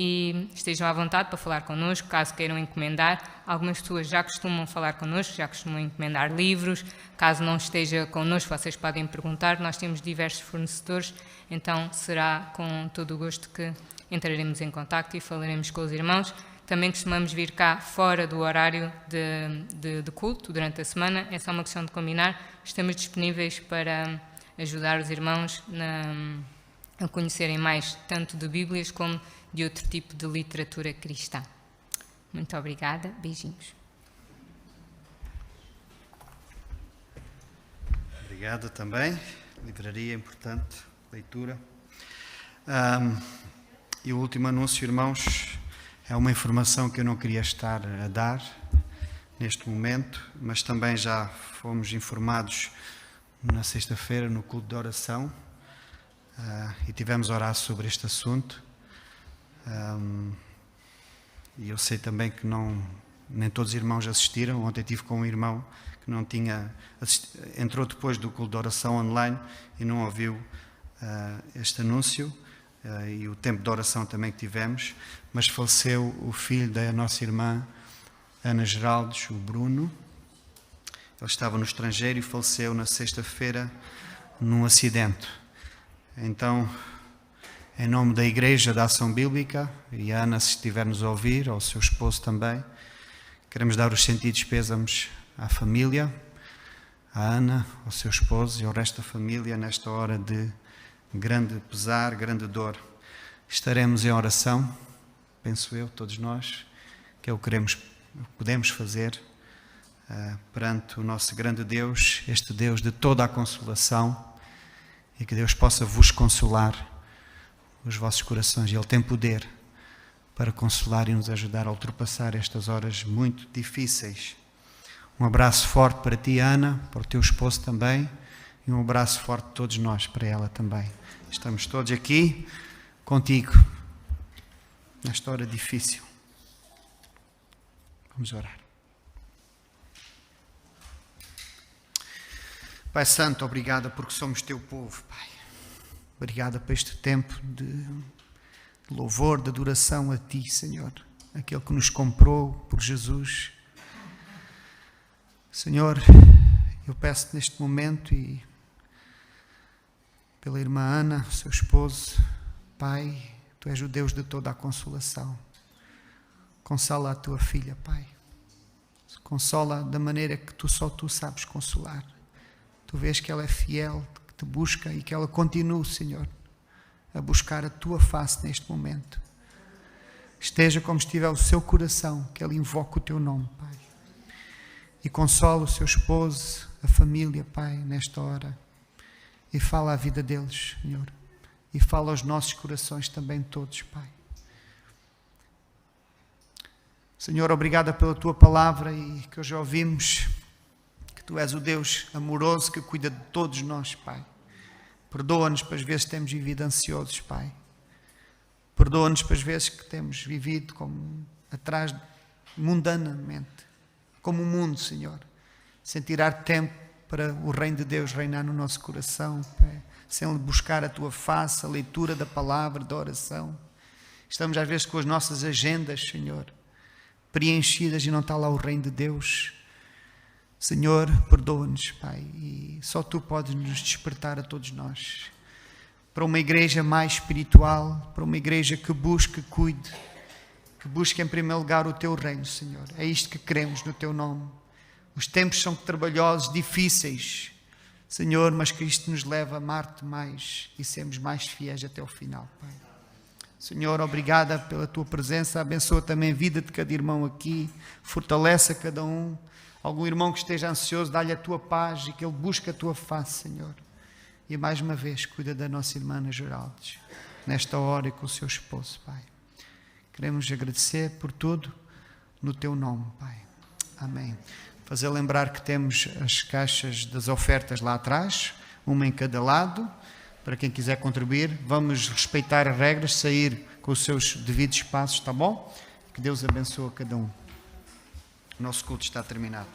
E estejam à vontade para falar connosco, caso queiram encomendar. Algumas pessoas já costumam falar connosco, já costumam encomendar livros. Caso não esteja connosco, vocês podem perguntar. Nós temos diversos fornecedores, então será com todo o gosto que entraremos em contacto e falaremos com os irmãos. Também costumamos vir cá fora do horário de culto, durante a semana. É só uma questão de combinar. Estamos disponíveis para ajudar os irmãos a conhecerem mais tanto de Bíblias como de outro tipo de literatura cristã. Muito obrigada. Beijinhos. Obrigado também. Livraria, importante. Leitura. E o último anúncio, irmãos, é uma informação que eu não queria estar a dar neste momento, mas também já fomos informados na sexta-feira no culto de oração e tivemos a orar sobre este assunto. E eu sei também que nem todos os irmãos assistiram. Ontem estive com um irmão que não tinha entrou depois do culto de oração online e não ouviu este anúncio e o tempo de oração também que tivemos, mas faleceu o filho da nossa irmã Ana Geraldes, o Bruno. Ele estava no estrangeiro e faleceu na sexta-feira num acidente. Então, em nome da Igreja da Ação Bíblica, e a Ana, se estiver-nos a ouvir, ou o seu esposo também, queremos dar os sentidos pêsames à família, à Ana, ao seu esposo e ao resto da família nesta hora de grande pesar, grande dor. Estaremos em oração, penso eu, todos nós, que é o que podemos fazer perante o nosso grande Deus, este Deus de toda a consolação, e que Deus possa vos consolar os vossos corações. Ele tem poder para consolar e nos ajudar a ultrapassar estas horas muito difíceis. Um abraço forte para ti, Ana, para o teu esposo também, e um abraço forte de todos nós para ela também. Estamos todos aqui contigo nesta hora difícil. Vamos orar. Pai Santo, obrigada porque somos teu povo, Pai. Obrigada por este tempo de louvor, de adoração a ti, Senhor. Aquele que nos comprou por Jesus. Senhor, eu peço neste momento e pela irmã Ana, seu esposo, Pai, tu és o Deus de toda a consolação. Consola a tua filha, Pai. Consola da maneira que só tu sabes consolar. Tu vês que ela é fiel, que te busca e que ela continue, Senhor, a buscar a tua face neste momento. Esteja como estiver o seu coração, que ela invoque o teu nome, Pai. E consola o seu esposo, a família, Pai, nesta hora. E fala a vida deles, Senhor. E fala aos nossos corações também todos, Pai. Senhor, obrigada pela tua palavra e que hoje ouvimos que tu és o Deus amoroso que cuida de todos nós, Pai. Perdoa-nos para as vezes que temos vivido ansiosos, Pai. Perdoa-nos para as vezes que temos vivido como atrás mundanamente, como o mundo, Senhor, sem tirar tempo para o reino de Deus reinar no nosso coração, Pai. Sem buscar a tua face, a leitura da palavra, da oração. Estamos às vezes com as nossas agendas, Senhor, preenchidas e não está lá o reino de Deus. Senhor, perdoa-nos, Pai, e só tu podes nos despertar a todos nós para uma igreja mais espiritual, para uma igreja que busque, cuide, que busque em primeiro lugar o teu reino, Senhor. É isto que queremos no teu nome. Os tempos são trabalhosos, difíceis, Senhor, mas que isto nos leva a amar-te mais e sermos mais fiéis até o final, Pai. Senhor, obrigada pela tua presença, abençoa também a vida de cada irmão aqui, fortalece a cada um. Algum irmão que esteja ansioso, dá-lhe a tua paz e que ele busque a tua face, Senhor. E mais uma vez, cuida da nossa irmã Ana Geraldes, nesta hora e com o seu esposo, Pai. Queremos agradecer por tudo no teu nome, Pai. Amém. Fazer lembrar que temos as caixas das ofertas lá atrás, uma em cada lado, para quem quiser contribuir. Vamos respeitar as regras, sair com os seus devidos passos, tá bom? Que Deus abençoe a cada um. O nosso culto está terminado.